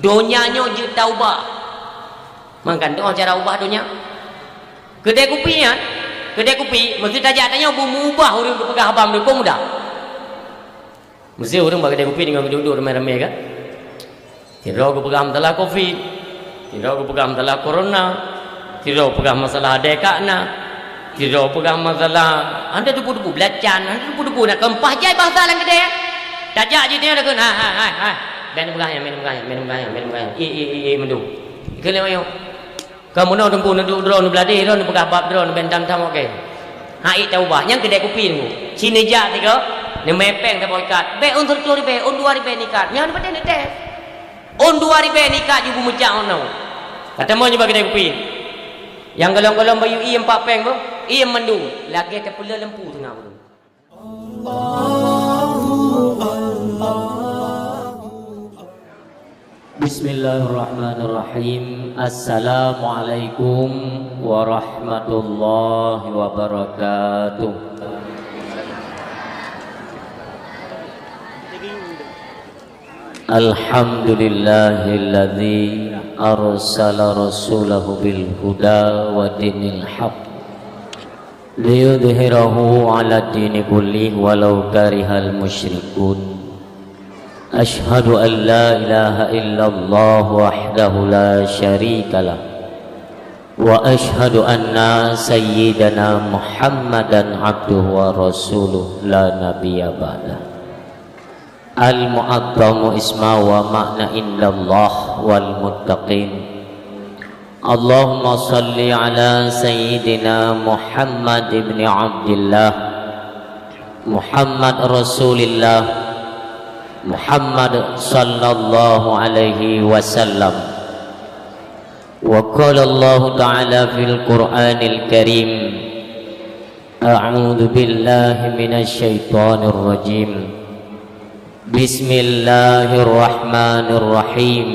Donyanya je taubah. Makan tu cara ubah dunia. Kedai kopi kan? Kedai kopi mesti tajak tanya berubah orang tu pegang abang dia pun mudah. Mesti orang bagi kedai kopi dengan duduk ramai-ramai kan? Tidak aku pegang masalah Covid. Tidak aku pegang masalah corona. Tidak aku pegang masalah dekakna. Tidak aku pegang masalah anda debu-debu belacan, anda debu-debu nak kempah jai bahasa dalam kedai. Tajak je dia dah kena. Hai. Ben minum gaya. Mendu. Kena mayo. Kamu nak tempuh nak drone beladi drone pegang bab drone ben tam okey. Hai tahu bah yang kedai kopi ni. Sini ja tiga. Ni mepeng tak boikat. Be on 30 be on 2000 nikat. Yang dapat ni teh. On 2000 nikat ju bumecak ono. Kata mo nyoba kedai kopi. Yang golong-golong bayu i 4 peng tu. I mendu. Lagi terpula lempu tengah tu. Bismillahirrahmanirrahim. Assalamualaikum warahmatullahi wabarakatuh. Alhamdulillahilladzi arsala rasulahu bil huda wa dinil haq liyudhhirahu ala dini kulli walau karihal musyrikun. Ashhadu an la ilaha illallah wahdahu la syarikalah wa ashhadu anna sayyidana Muhammadan abduhu wa rasuluh la nabiyya ba'dah. Al-mu'azzamu isma wa ma'na indallah wal muttaqin. Allahumma salli ala sayyidina Muhammad ibn Abdillah Muhammad Rasulillah Muhammad sallallahu alaihi wasallam. Wa qala Allah ta'ala fil Qur'anil Karim, a'udzu billahi minasy syaithanir rajim. Bismillahirrahmanirrahim.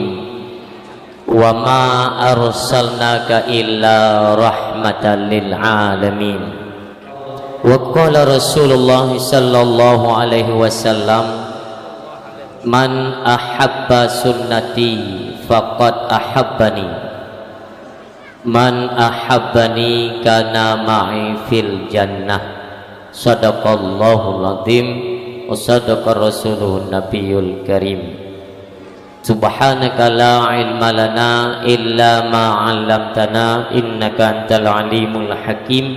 Wa ma arsalnaka illa rahmatan lil alamin. Wa qala Rasulullah sallallahu alaihi wasallam, man ahabba sunnati faqad ahabbani, man ahabbani kana ma'i fil jannah. Sadaqallahul azim wa sadaqa rasuluhun nabiyul karim. Subhanaka la ilma lana illa ma 'allamtana innaka antal alimul hakim.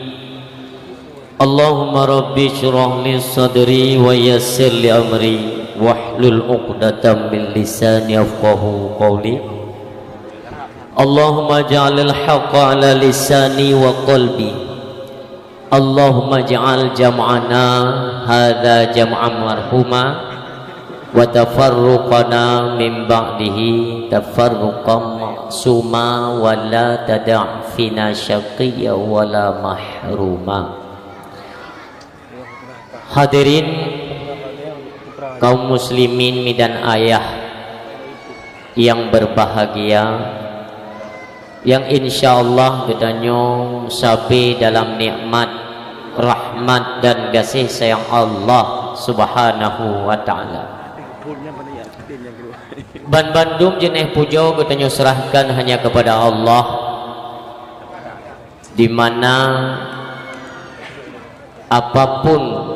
Allahumma rabbi shrah li sadri wa yassir li amri wahlul 'uqdatam min lisani yafqahu qawli. Allahumma ja'alil haqqa 'ala lisani wa qalbi. Allahumma ja'al jam'ana hadza jam'an marhuma wa tafarruqana min ba'dihi tafarruqan ma'suma wa la tada' fina syaqiyya wa la mahruma. Hadirin kaum muslimin dan ayah yang berbahagia, yang insyaallah gedanyo sabi dalam nikmat, rahmat dan kasih sayang Allah subhanahu wa ta'ala. Ban Bandung jeneh pujo gedanyo serahkan hanya kepada Allah, di mana apapun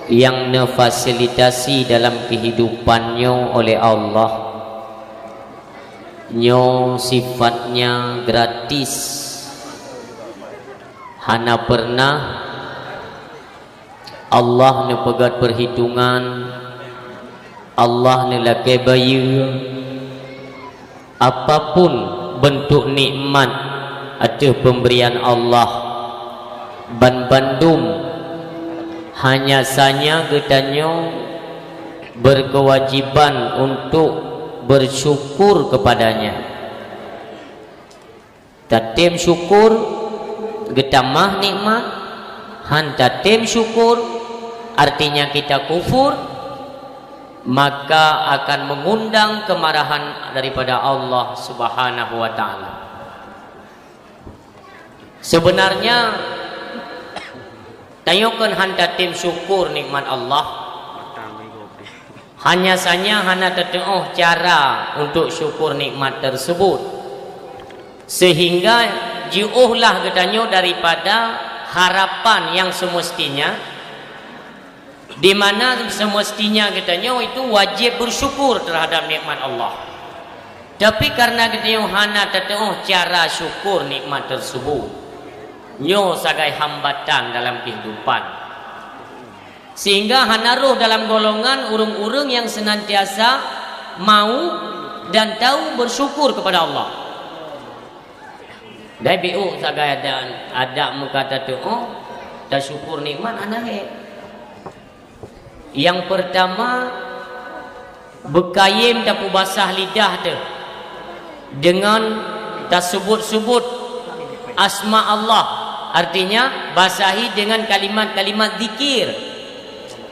yang nefasilitasi dalam kehidupannya oleh Allah, nyo sifatnya gratis. Hana pernah Allah ne pegat perhitungan, Allah ne lake bayu. Apapun bentuk nikmat atau pemberian Allah, Ban Bandung hanya saja gedanyo berkewajiban untuk bersyukur kepadanya. Tatim syukur getamah nikmat, han tatim syukur artinya kita kufur, maka akan mengundang kemarahan daripada Allah subhanahu wa ta'ala. Sebenarnya tayokan handa tim syukur nikmat Allah, hanya saja hana teteuh cara untuk syukur nikmat tersebut, sehingga jiuhlah getanyo daripada harapan yang semestinya, di mana semestinya getanyo itu wajib bersyukur terhadap nikmat Allah. Tapi karena getanyo hana teteuh cara syukur nikmat tersebut, nyo sebagai hambatan dalam kehidupan, sehingga hana roh dalam golongan urung-urung yang senantiasa mau dan tahu bersyukur kepada Allah. Dai BO sebagai ada muka teteuh dan syukur nikmat anahe. Yang pertama, bekayim tapu basah lidah tu dengan tersebut-sebut asma Allah, artinya basahi dengan kalimat-kalimat zikir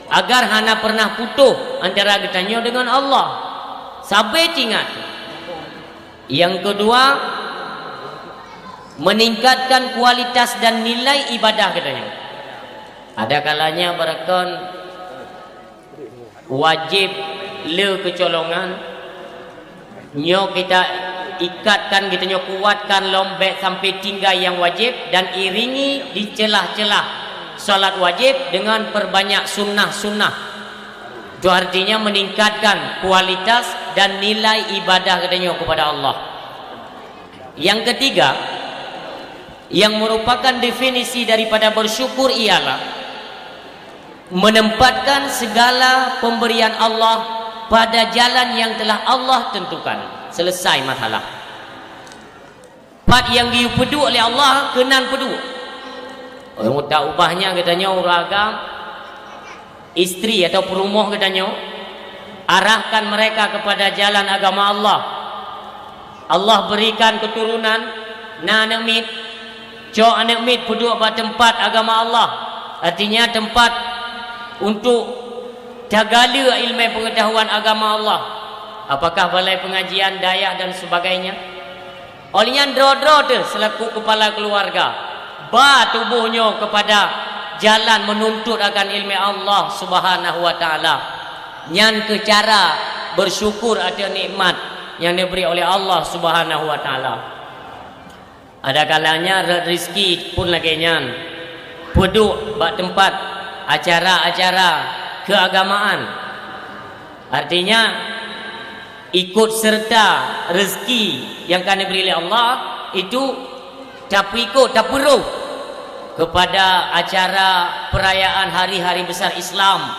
agar hana pernah putus antara getanyo dengan Allah sampai ingat. Yang kedua, meningkatkan kualitas dan nilai ibadah getanyo. Ada kalanya berakon wajib le kecolongan, nyo kita ikatkan, kita nyo kuatkan lombek sampai tinggal yang wajib, dan iringi di celah-celah salat wajib dengan perbanyak sunnah-sunnah. Itu artinya meningkatkan kualitas dan nilai ibadah kita nyo kepada Allah. Yang ketiga, yang merupakan definisi daripada bersyukur ialah menempatkan segala pemberian Allah pada jalan yang telah Allah tentukan. Selesai masalah. Part yang diupedu oleh Allah kenan pedu. Orang tak ubahnya katanya uragam istri atau perumah katanya, arahkan mereka kepada jalan agama Allah. Allah berikan keturunan na anak mit, cok anak mit pedu pada tempat agama Allah. Artinya tempat untuk jagala ilmu pengetahuan agama Allah. Apakah balai pengajian, dayah dan sebagainya. Olehnya dro-dro tu selaku kepala keluarga, ba tubuhnya kepada jalan menuntut akan ilmu Allah Subhanahu wa taala. Nyan ke cara bersyukur atas nikmat yang diberi oleh Allah Subhanahu wa taala. Ada kalanya rezeki pun lagi nyan peduk bak tempat acara-acara keagamaan. Artinya ikut serta rezeki yang akan diberi oleh Allah itu tapi ikut tak perlu kepada acara perayaan hari-hari besar Islam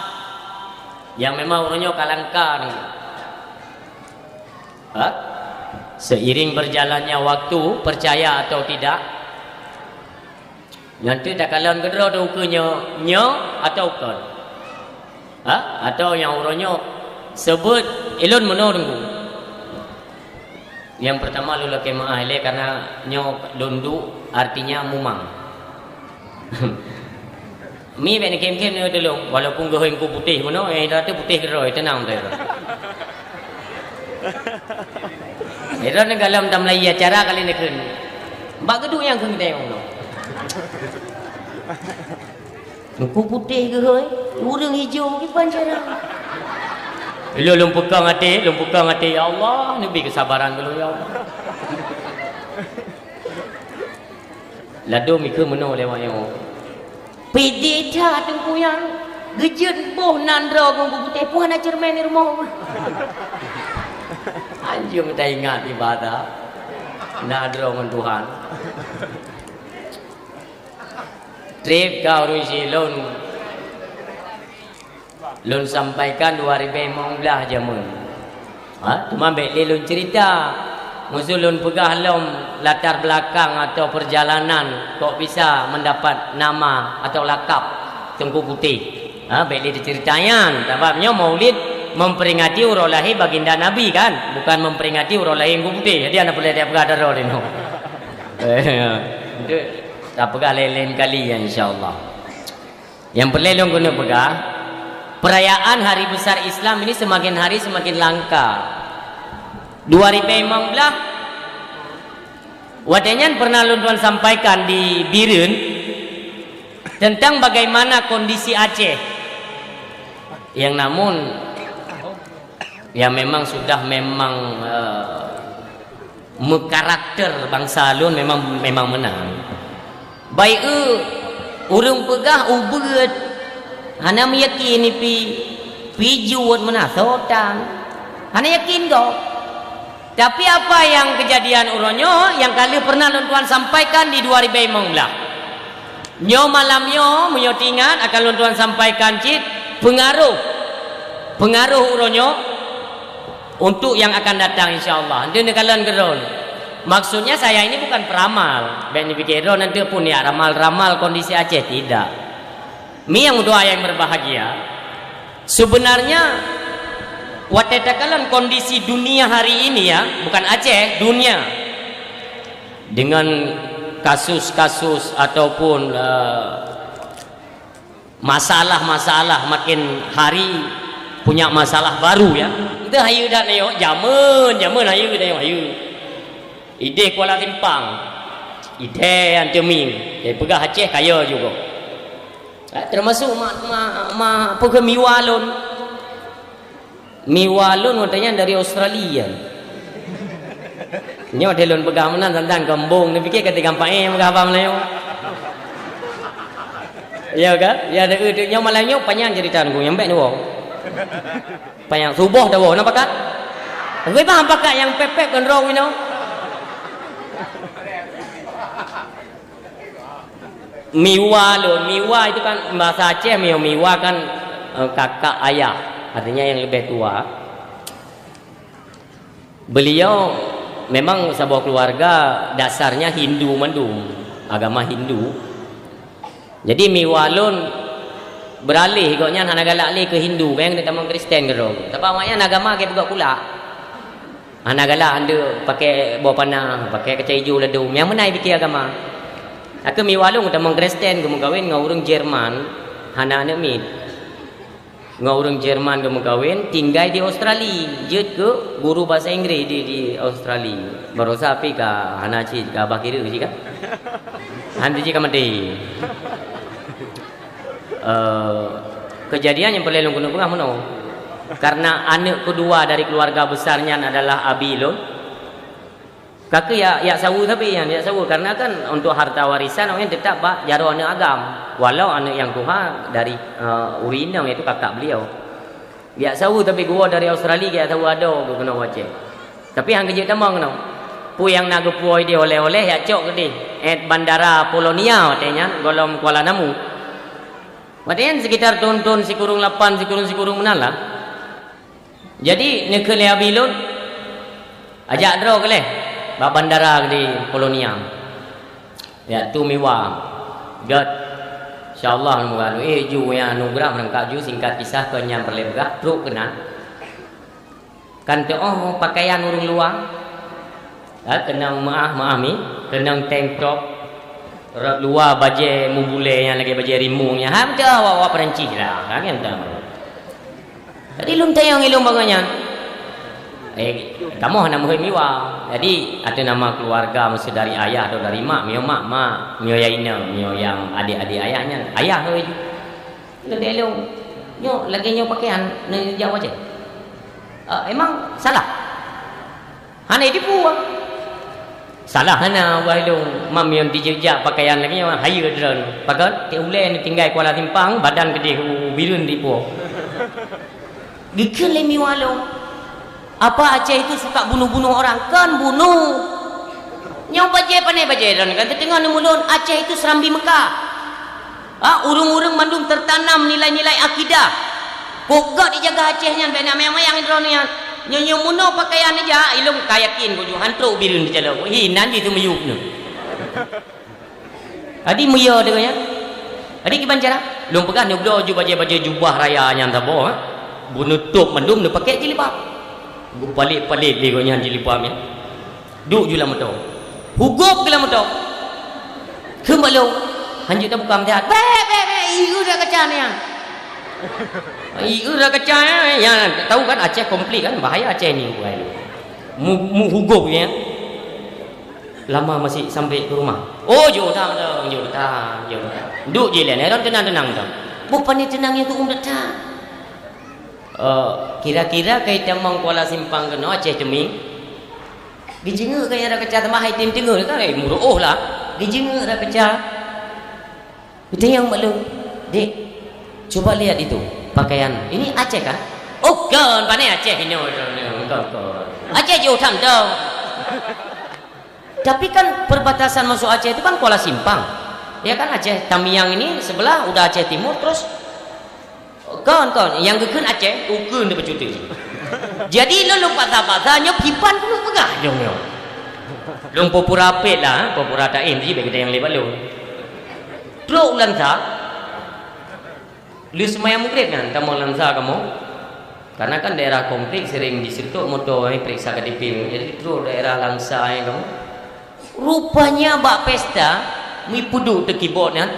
yang memang orangnya kalangkar. Seiring berjalannya waktu, percaya atau tidak, nanti tak kalan kedua tu ukenya nyo atau kan, atau yang orangnya sebut ilun menurunku. Yang pertama lu laki maah ile karena nyo lundu artinya mumang. Mi ben kem-kem ni dulu walaupun goheng ku putih mono dah tu putih geroi tenang tu. Era ni galam tam lai acara kali ni keun. Bak gedung yang keun kita mono. Ku putih geroi, urang hijau ki pancara. Lu pegang hati, ya Allah, nabi kesabaran dulu ya Allah. Ladu mikir meno lewat yang pede dah tengku yang gejen boh nandra gonggu putih pun ada cermin di rumah. Anjing tak ingat ibadah nandra dengan Tuhan. Trip kau rusi lun sampaikan 2015 jamun. Cuma beli lun cerita musuh lun pegah lom latar belakang atau perjalanan kok bisa mendapat nama atau lakap Tengku Putih. Beli diceritakan sebabnya maulid memperingati urang lahir baginda Nabi kan, bukan memperingati urang lahir Tengku Putih. Jadi anak boleh dia pegah darah ni. Itu tak pegah lain-lain kali ya insya-Allah. Yang perlu lun guna pegah perayaan hari besar Islam ini semakin hari semakin langka. 2015 wadahnya pernah Tuan sampaikan di Birun tentang bagaimana kondisi Aceh yang namun Ya memang sudah memang karakter bangsa lun memang menang. Baik urang pegah ubud hana meyakini pi juwat menasotan. Hana yakin kau. Tapi apa yang kejadian uronyo yang kali pernah Tuan sampaikan di 2015. Nyo malam nyo munyo tingat akan Tuan sampaikan cit pengaruh uronyo untuk yang akan datang insyaallah. Nanti kalian geron. Maksudnya saya ini bukan peramal. Ben pikiro nanti pun ya ramal-ramal kondisi Aceh tidak. Mi yang doa yang berbahagia. Sebenarnya watetakan kondisi dunia hari ini ya, bukan Aceh, dunia. Dengan kasus-kasus ataupun masalah-masalah makin hari punya masalah baru ya. Itu hayu dah nayo zaman hayu dah hayu. Ide Kuala Timpang. Ide Anteming. Dia pegah Aceh kaya juga. Termasuk pegah Miwalun. Miwalun katanya dari Australia. Nyo delon pegah menan tentang gembong ni fikir kata gampang pegah apa Melayu. Ya kan? Ya ada nyo Melayu panjang cerita ku yang baik ni wong. Panjang subuh dah wong nampak kan? Gue paham pakai yang pepek kan raw you know. Miwa itu kan bahasa Aceh. Miwa kan kakak ayah, artinya yang lebih tua. Beliau memang sebuah keluarga dasarnya Hindu mendung, agama Hindu. Jadi Miwalun beralih koknya anak galak ke Hindu, bayang dia tamang Kristen gitu. Tapi maknya agama ke juga pula. Anak galak anda pakai bawa panah, pakai kaca hijau ledum. Yang mana fikir agama? Aku Miwalun tamang Kristen, kamu kawin dengan orang Jerman, hana anak mit. Dengan orang Jerman kamu kawin, tinggal di Australia. Jut ke guru bahasa Inggeris di Australia. Baru sapi ka hana cik ka bakir ke kan? Hantu cik mati. Kejadian yang paling lungkun pengah mana? Karena anak kedua dari keluarga besarnya adalah Abilun. Kakak ya sawu tapi yang ya sawu karena kan untuk harta warisan orang tetap jaro anak agam. Walau anak yang tuha dari urinang itu kakak beliau. Ya sawu tapi gua dari Australia ya sawu ada gua kena wace. Tapi hang kejut tamang no. Pu yang naga puoi dia oleh-oleh ya cok gede. Bandara Polonia katanya golong Kuala Namu. Maknanya sekitar tahun sikurung 8 sikurung menala. Jadi nekele Abilun ajak draw keleh ba bandara di Polonia. Ya tu miwa. God insyaallah moga ju ya anugerah nangka ju singkat kisah kenyang perlebgah truk kenan. Kan teh pakaian urang luar. Kenang maaf mi, kenang tank top luar baje mubule yang lagi baje rimungnya. Ha betul awak Perancis lah kan entah. Jadi lum tayang ilung baganyan. Kamu hanya muhim miwa. Jadi ada nama keluarga mesti dari ayah atau dari mak, mio ya ina, mio yang adik-adik ayahnya. Ayah heuy. Lu delong. Nyo lagi nyo pakaian ni Jawa je. Emang salah? Hana tipu. Salah hana wailung mam yang dijejak pakaian lagi nyo hayu dron. Pakat ti ule ni tinggal Kuala Timpang badan gede birun tipu. Dikeun le miwalo. Apa Aceh itu suka bunuh-bunuh orang? Kan bunuh. Nyau baje panai baje dan kan tengah mulun Aceh itu Serambi Mekah. Urung-urung mandum tertanam nilai-nilai akidah. Pokok dijaga Acehnya bena memang yang dronian. Nyo muno pakaian aja ilung kayakin bojo hantro birun dicalo. Hinan itu meyup nu. Adi muyo dengannya. Adi kiban cara? Lung pegah nyobdo ju baje jubah raya nya tabo. Bunutup mandum nu pakai jilbab. Gu palit-palit dia gonya jilbab ya. Duk jula motor. Hugup gila motor. Kembalo. Hanjut tak buka melihat. Be, iu dah kecan ya. Iu dah kecan ya. Tahu kan Aceh komplit kan bahaya Aceh ni. Mu hugup ya. Lama masih sampai ke rumah. Oh, jauh dah. Duk je lah. Tenang. Bukan ni tenangnya tu datang. kira-kira kita mong Kuala Simpang kena Aceh Teming dijenguk kaya ada kecah tambah hai tim tengah kan muruh lah dijenguk ada kecah kita yang malu dik coba lihat itu pakaian ini Aceh kan oh kan pandai Aceh ini Aceh jauh tau tapi kan perbatasan masuk Aceh itu kan Kuala Simpang ya kan Aceh Tamiang ini sebelah udah Aceh Timur terus kan yang gekun Aceh ukun dia bercuti jadi lo patah-patahnya pipan pun pegah dong yo long popura pet lah popura taim jadi bagi kita yang lebat lo terus lansa lu semayang mukrid kan kamu lansa kamu karena kan daerah konflik sering disitu motor periksa ke DP jadi terus daerah langsa yang kamu rupanya bak pesta mi pudu te keyboard kan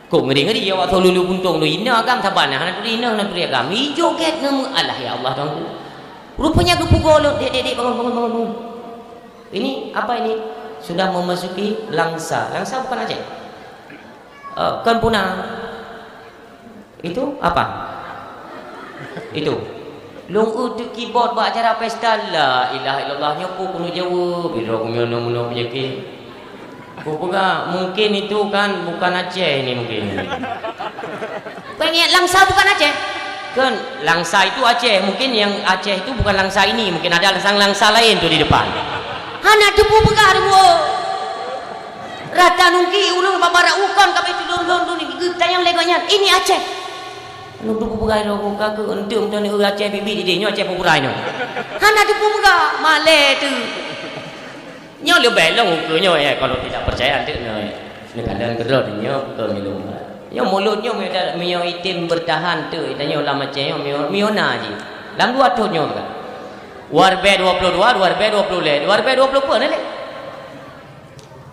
kok ngeri-ngeri ya waktu lulu buntung lu ina agam taban hana tu ina hana tu agam mi joget ngemu Allah ya Allah tuanku rupanya kepukul dek bangun ini apa ini sudah memasuki langsa bukan Aceh kan punah itu apa itu long tu keyboard buat acara pesta la ilaha illallah nyopo kuno Jawa bila kuno penyakit Kupuga mungkin itu kan bukan Aceh ini mungkin. Pengen langsa bukan Aceh. Kan langsa itu Aceh, mungkin yang Aceh itu bukan langsa ini, mungkin ada langsa lain tuh di depan. Hana debu begar bu. Rata nungki ulung babara ukon kape itu don ni kita yang legonya ini Aceh. Lu debu begar lo kak untung tuh ni Aceh bibi di Aceh popurai no. Hana debu begar male tu. Nyo lebih long ukurnya ya kalau tidak percaya nanti ni kadang kerja nyo ke minum. Nyo mulutnya mio itim bertahan tu itanya ulama Aceh mio na ji. Lam dua tu nyo kan. Warbe 22, warbe 20 le. Warbe 20 pun le.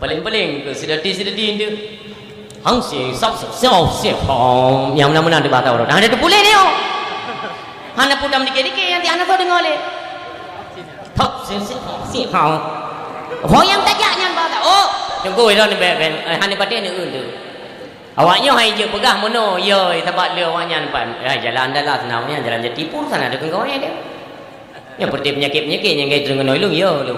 Paling-paling ke sedati tu. Hang si sab xiao hong yang mana di batau orang. Ada tu boleh ni oh. Hana pun dam dikit-dikit yang di anak tu dengar le. Tok si hong. Hoyang tajaknya baga. Oh, tunggu dah ni ben hani paten ni tu. Awaknya hai je pegah mono yo tempat dia awaknya pan. Jalan dah lah senamnya jalan Jati pun sana ada kawan dia. Yang seperti penyakit-penyakit yang kait dengan ilung yo lu.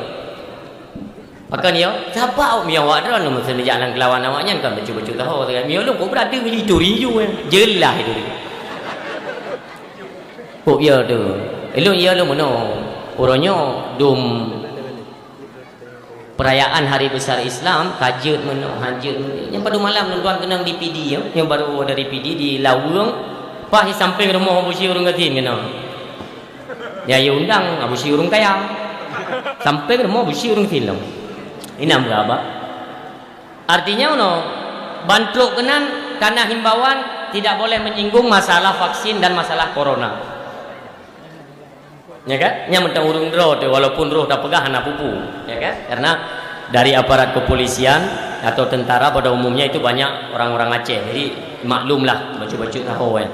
Pakan yo, siapa mi awak dah nu mesti jalan kelawan awaknya kan bacu-bacu tahu dengan mi lu kau berada di itu riu jelah itu. Kok yo tu. Ilung yo lu mono. Orangnya dum perayaan hari besar Islam hajat yang pada malam tuan kenang di PD yang baru dari PD di Lawang pah samping rumah Abu Syurung Gatin kena ya undang Abu Syurung kaya sampai rumah Abu Syurung Gatin ini apa artinya bantruk kenan karena himbauan tidak boleh menyinggung masalah vaksin dan masalah corona ya kan yang mentang urung roh walaupun roh tak pegah anak pupu ya kan karena dari aparat kepolisian atau tentara pada umumnya itu banyak orang-orang Aceh jadi maklumlah baju-baju tahu kan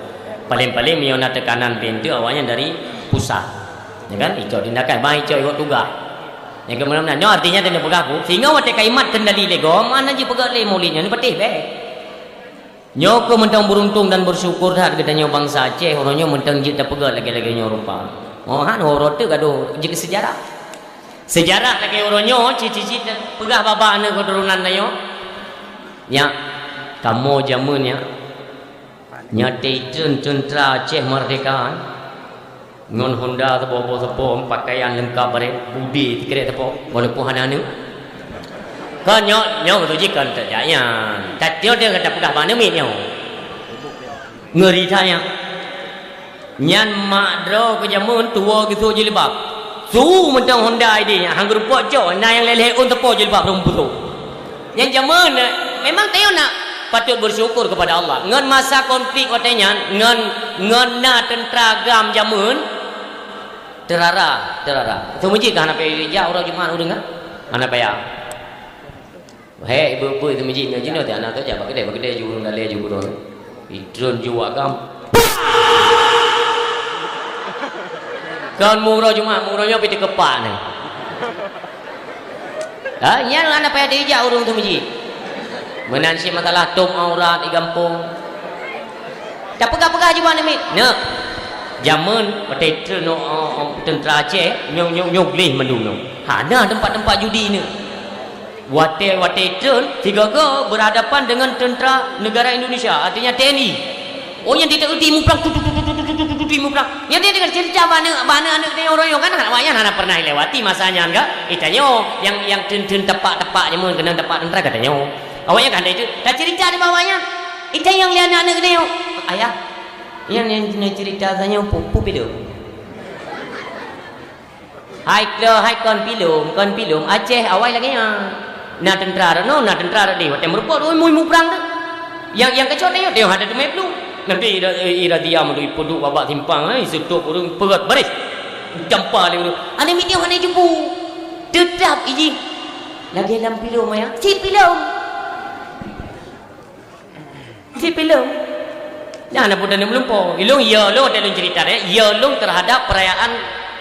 paling-paling miona tekanan pintu awalnya dari pusat ya kan itu tindakan baik itu ikut tugas yang kemudian artinya dia pegah aku sehingga waktu kaimat kendali lego mana je pegah le molin ni patih be nyoko mentang beruntung dan bersyukur dah katanya bangsa Aceh orangnya mentang je tak pegah lagi-lagi nyorupa oh han orang tu gaduh jadi sejarah lagi orangnya cici pegah bapa anak keturunan nayo nya kamu jamunnya nya titun tentera Aceh merdeka ngon Honda tepo pakaian lengkap bare budi tikret tepo walaupun hana anu kan nyo tu jikan terjaya tatio dia kata pegah mana mi nyo ngeri tanya nyan mak dro ke jamun tua gitu jilbab su mentang Honda ini hang rupa jo na yang leleh un tepo jilbab rumput tu yang jamun memang teo nak patut bersyukur kepada Allah ngan masa konflik katanya ngan na tentera gam jamun terara tu mujid kan apa ya orang Jumaat urang kan mana payah he ibu itu mujid ni jino tu anak tu ja bagede jurung dale jurung idron juwa gam kan murah Jumaat murahnya piti kepak ni yang anak payah dia urung tu mujid menansi masalah tum aurat di kampung tak pegah-pegah Jumaat ni nak Zaman betul no tentera Aceh nyok leh menduno. Ada tempat-tempat judi ni. Wate tiga ke berhadapan dengan tentera negara Indonesia, artinya TNI. Oh yang tidak erti muplang muplang. Yang dia dengar cerita mana anak dia orang kan awaknya anak pernah lewati masanya enggak? Itanyo yang tepak-tepak je mun kena tepak tentera katanya. Awaknya kan itu. Dah cerita di bawahnya. Itu yang lihat anak dia. Ayah yang cerita tanya pupu pilum. Hai kon pilum Aceh awal lagi ya. Nak tentera dia waktu merupakan mu perang tu. Yang kecot dia ada tu meplu. Nanti ira dia mendu ipoduk babak timpang setuk urung perat baris. Jampa dia. Ada video hana jumpu. Tetap iji. Lagi dalam pilum ya. Si pilum. Jangan pun dan melumpuh. Ilung dalam cerita dia. Ilung terhadap perayaan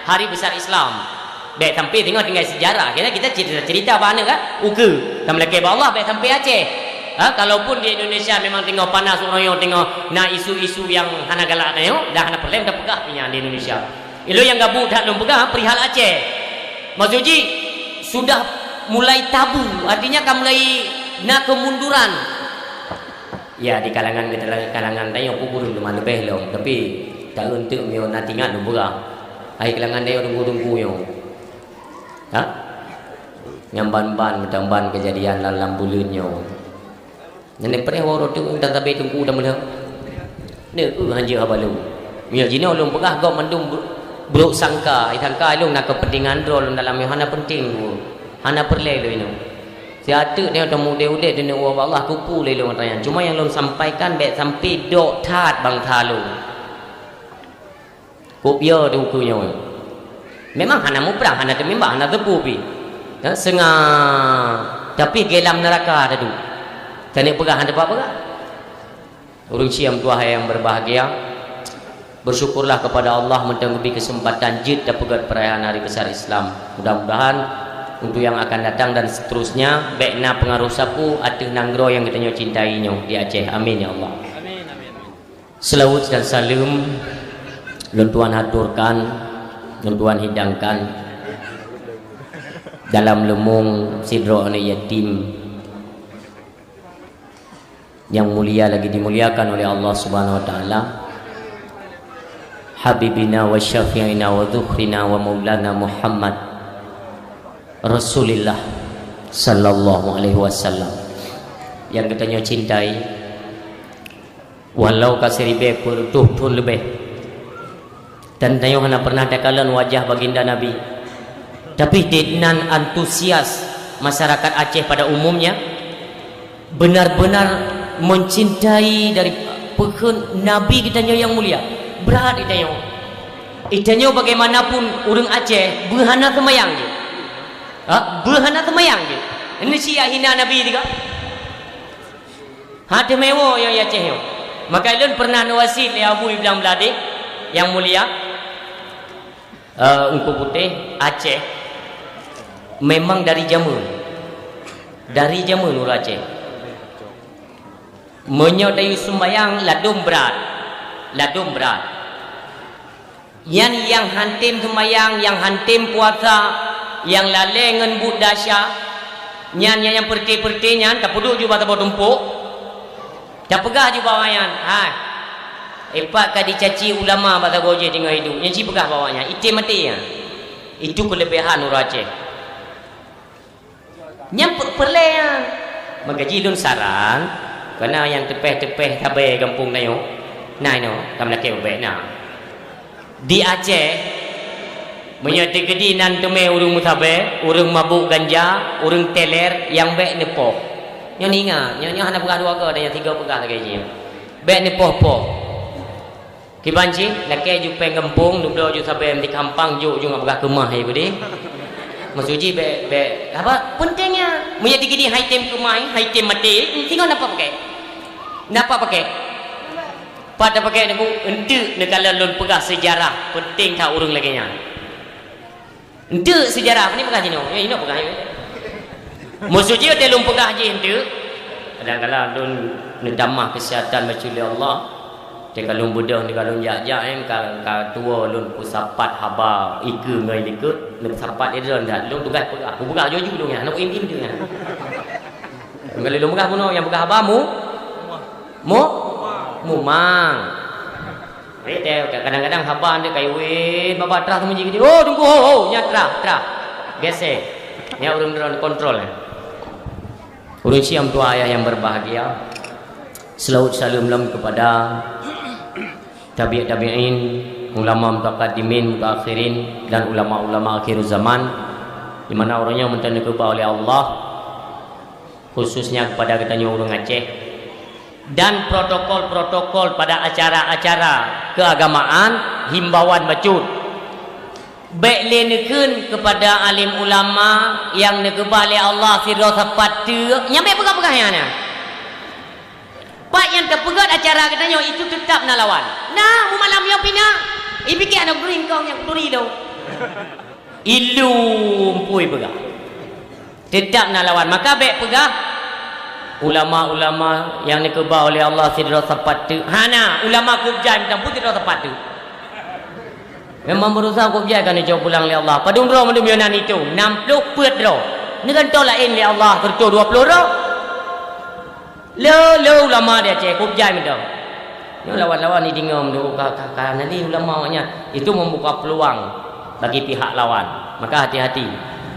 Hari Besar Islam. Baik sampai tinggal sejarah. Kita cerita mana kan? Uke. Dan melaki Allah baik sampai Aceh. Kalaupun di Indonesia memang tengok panas orang yang tengok nak isu-isu yang hana galak tengok, dah hana perlem dah pegah punya di Indonesia. Ilung yang gabut dah belum pegah perihal Aceh. Maksudnya sudah mulai tabu. Artinya kan mulai nak kemunduran. Ya di kalangan tanya aku burung teman lebih long tapi tak untuk mio nanti ngat nombor ai kalangan dia tunggu yo yang ban ketamban kejadian dalam bulannya nenek pernah orang tu tak tabe tunggu dah mula ne hanja abalu mio jino long pegah gok mandum buruk sangka long nak kepentingan rol dalam yang hana penting hana perle lo ini. Siapa dia temu dia udah dia nak Allah kupu le long tanya. Cuma yang long sampaikan baik sampai dok tat bang thalu. Kopia tu kunya. Memang hana muprang hana temembak hana tepu pi. Sengah tapi gelam neraka ada tu. Tanya pegah hana apa-apa. Urang siam tua yang berbahagia. Bersyukurlah kepada Allah mentenggupi kesempatan jid dan pegat perayaan Hari Besar Islam. Mudah-mudahan untuk yang akan datang dan seterusnya baikna pengaruh sapu atau nanggro yang kita cintainya di Aceh. Amin ya Allah. Amin. Selawat dan salam luntuan haturkan, luntuan hidangkan dalam lemung sidro anak yatim yang mulia lagi dimuliakan oleh Allah Subhanahu wa taala. Habibina wa syafi'ina wa dzukhrina wa maulana Muhammad Rasulullah sallallahu alaihi wasallam yang kita cintai walau kasiribe pun lebih dan tayo hana pernah dakalan wajah baginda Nabi tapi dengan antusias masyarakat Aceh pada umumnya benar-benar mencintai dari pekun Nabi kita yang mulia berat itanya bagaimanapun urang Aceh berhana semayang je berhana semayang je. Ini sia hina Nabi juga. Hati mewo yang Aceh yo. Maka ilun pernah nawasit li Abu Ibn Bladik yang mulia. Ungku putih Aceh memang dari Jamun. Dari Jamun ur Aceh. Menyodai sembayang ladum berat. Yang hantim sembayang, yang hantim puasa, yang lalengan budasya nyan yang perti nyan tak puduk juga tak tumpuk tak pegah juga bawayan epak ka dicaci ulama bata goje tinggal hidup yang si pegah bawanya itu mati ya itu kelebihan orang Aceh nyan perle ya maka jilun saran kerana yang tepeh tabe kampung nayo nai no kam nak kebe na di Aceh menyati kedinan teme urung mutabe, urung mabuk ganja, urung teler yang baik nepoh. Nyo ninga, nyo hana pegah dua ke dan yang tiga pegah lagi je. Baik nepoh. Kibanci, laki ju penggempung, dubdo ju sabe di kampang ju ngapegah kemah ye budi. Masuji baik apa pentingnya menyati kedi haitem kemah, haitem mati, tinggal napa pakai? Napa pakai? Pada pakai aku ente nekala lun pegah sejarah penting tak urung lagi nya. Ente sejarah apa ni pegah jino? Ya ini pegah. Musuh dia telung pegah je ente. Kadang-kadang dun nedamah kesihatan macam Allah. Dia kalau bedah ni kalau jak-jak kalau tua lun pusapat haba iku ngai likut lun sapat dia dah lun tugas pegah. Aku pegah joju lun nak im dia kan. Kalau lun pegah puno yang pegah habamu mang. Dia kadang-kadang haba dia kai we bapa terah tu menji dia. Oh tunggu nyatra gesek. Ni urang kontrol. Urang siam tua ayah yang berbahagia. Selawat salam kepada tabi'in, ulama mutaqaddimin, mutaakhirin dan ulama-ulama akhir zaman di mana orangnya minta dikubah oleh Allah, khususnya kepada katanya orang Aceh, dan protokol-protokol pada acara-acara keagamaan, himbauan bacut baik lenekeun kepada alim ulama yang dikubah oleh Allah sirra sapatu nyampe pegah-pegahnya Pak yang terpegat acara katanya itu tetap nak lawan. Nah, mu malam yang pina. Ibiki anak bering kau yang turi lo. Ilum pui pegah. Tetap nak lawan. Maka baik pegah ulama-ulama yang dikubah oleh Allah sidra sapatu. Hana ulama kubjai minta putih sidra sapatu. Memang berusaha kubjai kan dia pulang oleh Allah. Padung roh mendum yonan itu 60 pet roh. Ni kan tolak in oleh Allah kerto 20 roh. Lo ulama dia cek kubjai minta. Ni lawan-lawan ni dingom tu nanti ulamanya itu membuka peluang bagi pihak lawan. Maka hati-hati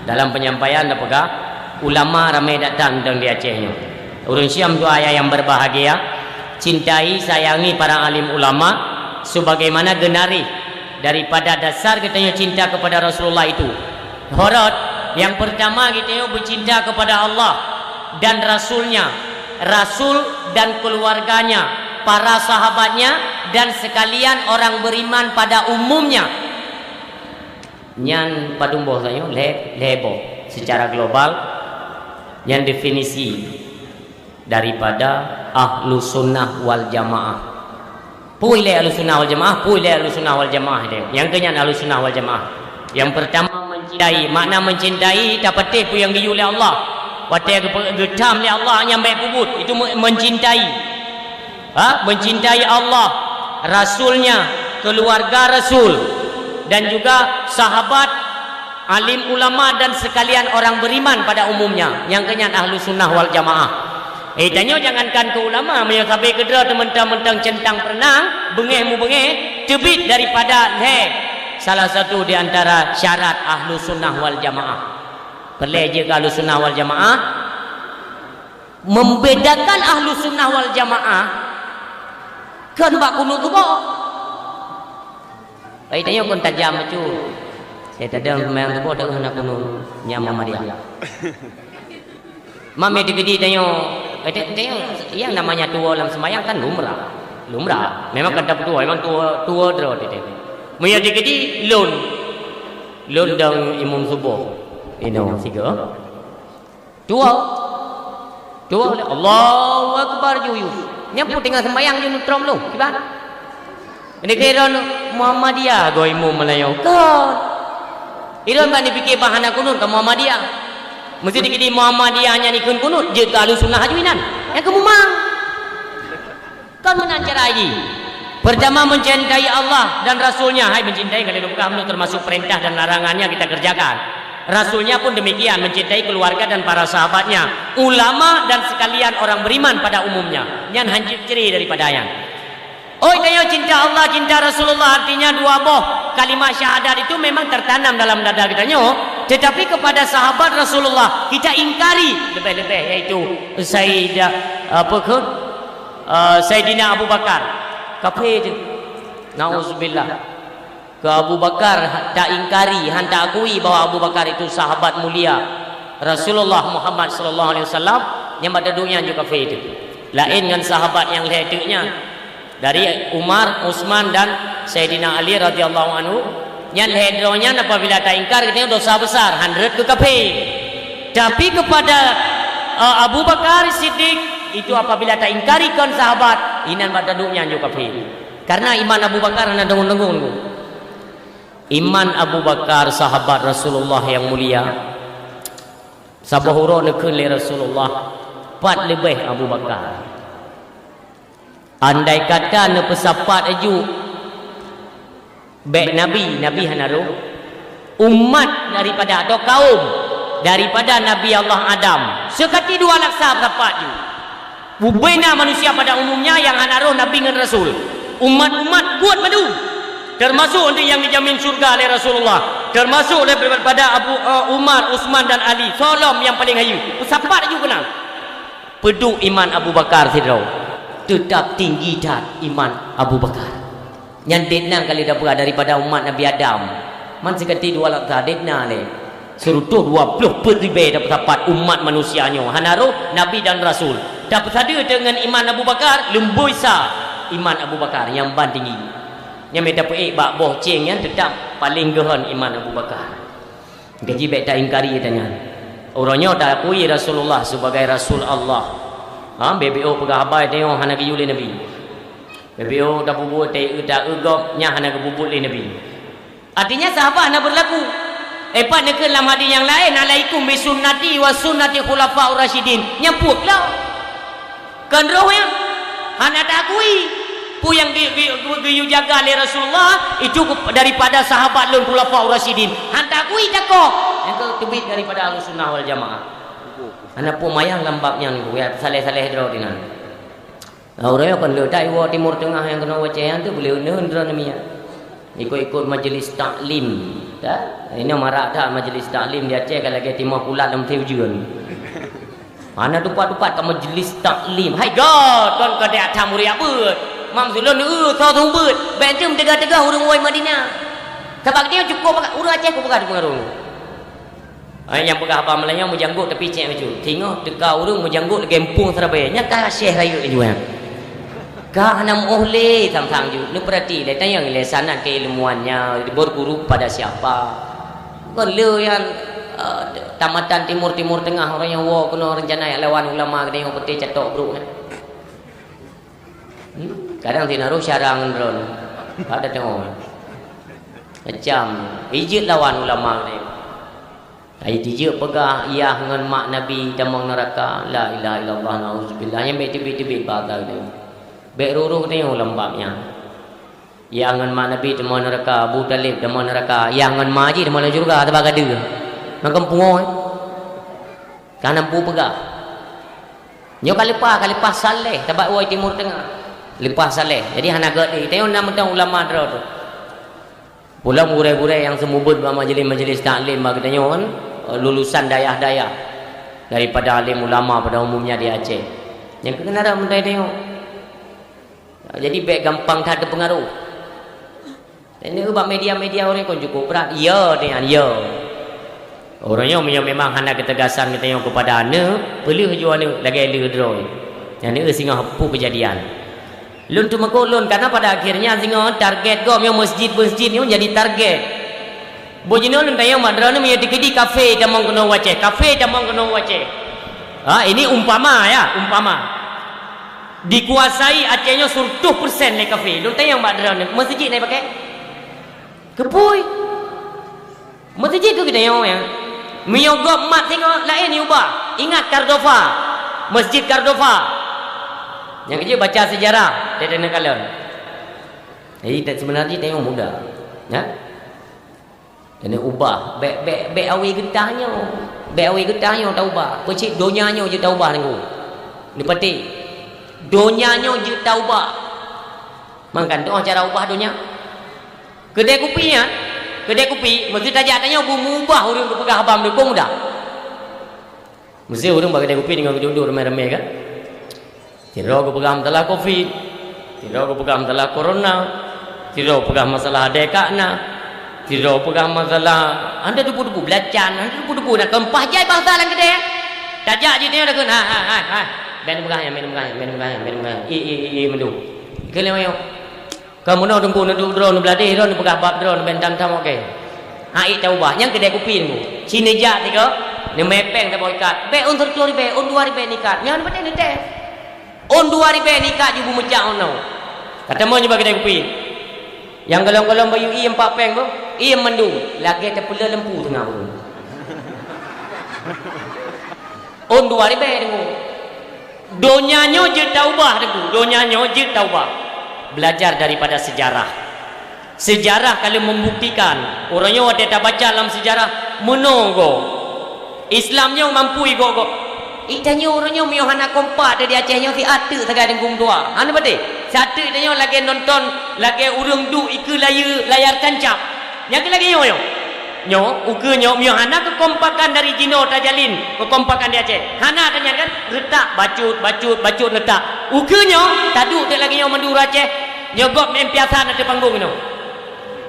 dalam penyampaian dah pegah ulama ramai datang dan di Acehnya. Urang Syam tu ayah yang berbahagia, cintai sayangi para alim ulama sebagaimana genari daripada dasar katanya cinta kepada Rasulullah itu. Horot yang pertama kita bercinta kepada Allah dan Rasulnya, Rasul dan keluarganya, para sahabatnya dan sekalian orang beriman pada umumnya. Nyan padumboh saya lebo secara global yang definisi daripada ahlu sunnah wal jamaah. Puile ahlu sunnah wal jamaah, puile ahlu sunnah wal jamaah dia. Yang kenyan ahlu sunnah wal jamaah. Yang pertama mencintai, makna mencintai dapat tipu yang diuli Allah. Watai getam oleh Allah yang baik pubut itu mencintai. Mencintai Allah, Rasulnya, keluarga Rasul dan juga sahabat, alim ulama dan sekalian orang beriman pada umumnya. Yang kenyan ahlu sunnah wal jamaah. Tanya jangankan ke ulama, sampai kedera mentang-mentang centang perenang, bengeh tebit daripada salah satu di antara syarat ahlu sunnah wal jamaah. Perleje ke ahlu sunnah wal jamaah membedakan ahlu sunnah wal jamaah kan bak kunut tu bok. Baik tanya kon tajam tu. Saya tadi memang tu bok dak hendak kunut nyam Muhammadiyah. Mami digedi tanya yang namanya tua dalam sembahyang kan lumrah. Memang kata tua, memang tua draw dia. Maya digedi lun dang imam subuh. Ino siga dua Allahu akbar juyu nyapu tinggal sembahyang di nutrom lu kiban ini kira Muhammadiyah go imam Melayu kan iron kan dipikir bahana kunut ke Muhammadiyah mesti dikidi Muhammadiyahnya nikun kunut je ke ahlu sunnah hajuinan yang kemumang kan menancar lagi pertama mencintai Allah dan Rasulnya. Hai mencintai kalau kamu termasuk perintah dan larangannya kita kerjakan. Rasulnya pun demikian, mencintai keluarga dan para sahabatnya, ulama dan sekalian orang beriman pada umumnya. Yang hancur ciri daripada yang tanya cinta Allah, cinta Rasulullah artinya dua boh. Kalimat syahadat itu memang tertanam dalam dada kita nyo. Tetapi kepada sahabat Rasulullah kita ingkari lebih-lebih, yaitu Sayyidina Abu Bakar kafir. Nauzubillah. Ke Abu Bakar tak ingkari, tak akui bahwa Abu Bakar itu sahabat mulia Rasulullah Muhammad sallallahu alaihi wasallam yang pada dunia juga kafir itu. Lain dengan sahabat yang lainnya dari Umar, Utsman dan Sayyidina Ali radhiyallahu anhu yang hedronya apabila tak ingkar itu dosa besar, 100 ke kafir. Tapi kepada Abu Bakar Siddiq itu apabila tak ingkarikan sahabat, inan pada dunia juga kafir. Karena iman Abu Bakar ana dengung-dengung. Iman Abu Bakar sahabat Rasulullah yang mulia sabahuro nekun le Rasulullah 4 lebih Abu Bakar andai kata ne pesapat aju baik nabi hanaru umat daripada atau kaum daripada Nabi Allah Adam sekati dua laksa berapa ju bubena manusia pada umumnya yang hanaru nabi dengan rasul umat-umat buat madu termasuk untuk yang dijamin surga oleh Rasulullah, termasuk daripada Umar, Uthman dan Ali, Solom yang paling hayu. Sahabat juga kenal. Peduk iman Abu Bakar Sidrau. Tetap tinggi dah iman Abu Bakar. Yang denang kali dapat daripada umat Nabi Adam. Man sekati dua laksa denang le. Serutuh 20 ribu dapat sahabat umat manusianya. Hanaro Nabi dan Rasul. Dapat sada dengan iman Abu Bakar, lembui sa iman Abu Bakar yang bandingi. Yang mereka peik bak boh ceng yang tetap paling gehan iman Abu Bakar. Gaji baik tak ingkari tanya. Orangnya tak akui Rasulullah sebagai Rasul Allah. BBO pegah habai tengok hana ke yuli Nabi. BBO dah bubut tak egop nya hana ke bubut le Nabi. Artinya sahabat nak berlaku. Epat nak dalam hadis yang lain alaikum bi sunnati wa sunnati khulafaur rasyidin. Nyapuklah. Kan roh yang hana tak akui. Pu yang dijaga oleh Rasulullah itu daripada sahabat lun khulafaur rasyidin. Hantar akui takoh. Yang tu tebit daripada Ahlussunnah wal Jamaah. Ana pun mayang lambaknya ni ya saleh-saleh dro dinan. Orang kan le dai wa timur tengah yang kena wacehan tu boleh undra namanya. Ikut-ikut majlis taklim. Dah. Ini marak dah majlis taklim dia Aceh kalau lagi timur pulat dalam tujuan. Ana dupat-dupat ke majlis taklim. Hai god, kon ka dia tamu ria apa? Mam sulun so thumbut bencum tegah-tegah urang woi Madinah. Sebab dia cukup urang Aceh ko pegang pengaruh. Yang pegah apa Melayu mu janggut tepi cek macam. Tengok tegah urang mu janggut gempung Surabaya. Nya ka Syekh Rayu juga. Ka hanam ohle sang-sang ju. Nu perhati le tanya le sanad keilmuannya berguru pada siapa. Kon le yang tamatan timur tengah orang yang wo kena rencana lawan ulama tengok peti cetok bro. Kadang tinaru syarang drone. Ada tengok. Macam ijit lawan ulama ni. Ai dijek pegah iya dengan mak Nabi damang neraka. La ilaha illallah nauzubillah. Yang beti-beti batal ni. Bek ruruh tengok lembabnya. Iya dengan mak Nabi damang neraka, Abu Talib damang neraka, yang dengan mak haji damang surga tebaga dia. Nang kampung Kan ampu pegah. Nyo kalipa saleh tabak woi timur tengah. Lepas saleh. Jadi hana gad ni. Tengok nama tang ulama dra tu. Pula burai-burai yang semubut majlis-majlis taklim bagi tengok kan lulusan dayah-dayah daripada alim ulama pada umumnya di Aceh. Yang kena ada mentai tengok. Jadi baik gampang tak ada pengaruh. Ini ubah media-media orang pun cukup berat. Ya dengan ya. Orangnya memang hana ketegasan kita tengok kepada ana, perlu jual ana lagi ele dra. Yang ni singa hapu kejadian. Lun tu makulun karena pada akhirnya singa target gom yang masjid-masjid ni jadi target. Bojino lun tayang madrana me di kedi kafe damang kena wace. Kafe damang kena wace. Ini umpama ya, umpama. Dikuasai Acehnya 100% le kafe. Lun tayang madrana masjid ni pakai. Kepui. Masjid tu kita yang ya. Miogop mat tengok lain ni ubah. Ingat Cordova. Masjid Cordova. Yang kerja baca sejarah dia kena kalah. Jadi sebenarnya tengok muda. Ya. Kena ubah. Bek awi getahnya. Bek awi getahnya tak ubah. Pecik donyanya je tak ubah tengok. Ni petik. Donyanya je tak ubah. Makan tu cara ubah donya. Kedai kopi ya. Kedai kopi mesti tajak tanya ubah urang pegah abang dia pun muda. Mesti urang bagi kedai kopi dengan duduk ramai-ramai kan. Tidak aku pegang masalah COVID, tidak aku pegang masalah corona, tidak aku pegang masalah dekakna, tidak aku pegang masalah anda debu-debu belacan, anda debu-debu nak kempah jai bangsa lang kedai. Tajak je dia dah kena. Ben pegang, mendu. Kele mayo. Kamu nak dempu nak drone beladih drone pegah bab drone ben tam okey. Ai tahu bah yang kedai kopi ni. Cineja tiga, ni mepeng tak boikat. Be untuk 2000, on 2000 nikat. Yang penting ni teh. On 2000 nikah jubu mecak ono. Kata mo nyoba kedai kopi. Yang golong-golong bayu i 4 peng tu, i mendu, lagi terpula lempu tengah tu. On 2000 tengok. Donyanya je taubah dengku, donyanya je taubah. Belajar daripada sejarah. Sejarah kalau membuktikan orangnya ada tak baca dalam sejarah menunggu Islamnya mampu go. Itanya orangnya miohana kompak dari Acehnya si atu sagai dengkung tua. Hana betul. Satu itanya lagi nonton lagi urang du iku layar tancap. Yang lagi nyo. Nyo ukenya miohana kekompakan dari Jino Tajalin, kekompakan di Aceh. Hana tanya kan retak bacut letak. Ukenya tadu tak lagi nyo Madura Aceh. Nyogok main piasan ada panggung no.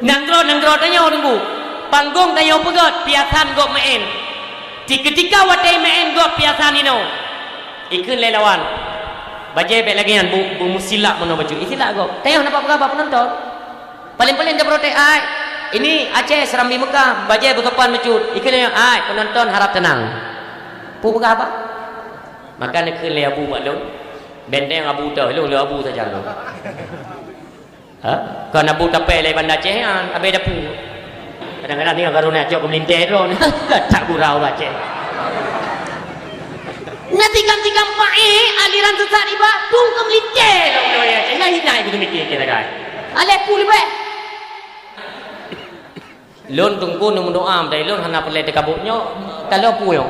Nanggro tanya orang bu. Panggung tanya pegot piasan gok main. Ketika watai main gok piasan ino. Ikun lelawan. Bajai baik lagi kan bu musilak mana baju. Isilak gok. Tanya kenapa apa penonton. Paling-paling dia protes ai. Ini Aceh Serambi Mekah, bajai bertopan mecut. Ikut dia, penonton harap tenang. Pu Mekah apa? Maka nak kena abu buat lon. Benteng abu tu, lu abu saja lu. Kau abu tapai lai bandar Aceh kan, abai dah pu. Kadang-kadang ni kalau nak jauh kemelintir tu, tak gurau Aceh. Nanti kam aliran sesat ni ba, tung kemelintir. Naik betul mikir kita kan. Alek pu lebih. Lon tungku nung doa dari lon hana pelai dekabutnya kalau puyo.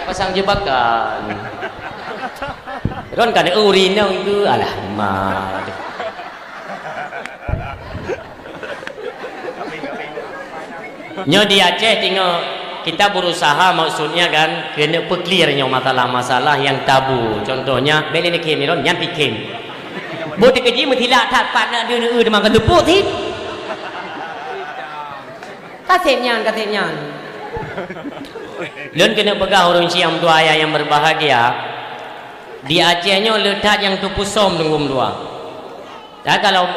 Pasang jebakan. Lon kan urin itu alah mah. Nyo di Aceh tinggal kita berusaha maksudnya kan kena clearnya masalah-masalah yang tabu. Contohnya beli ni kem lon yang bikin. Boleh kerja mutilah tak pada dia dengan kan tepuk ti. Kasihnya. Lun kena pegang orang Siam tua ayah yang berbahagia. Di Acehnya letak yang tu pusom tunggu dua. Dah kalau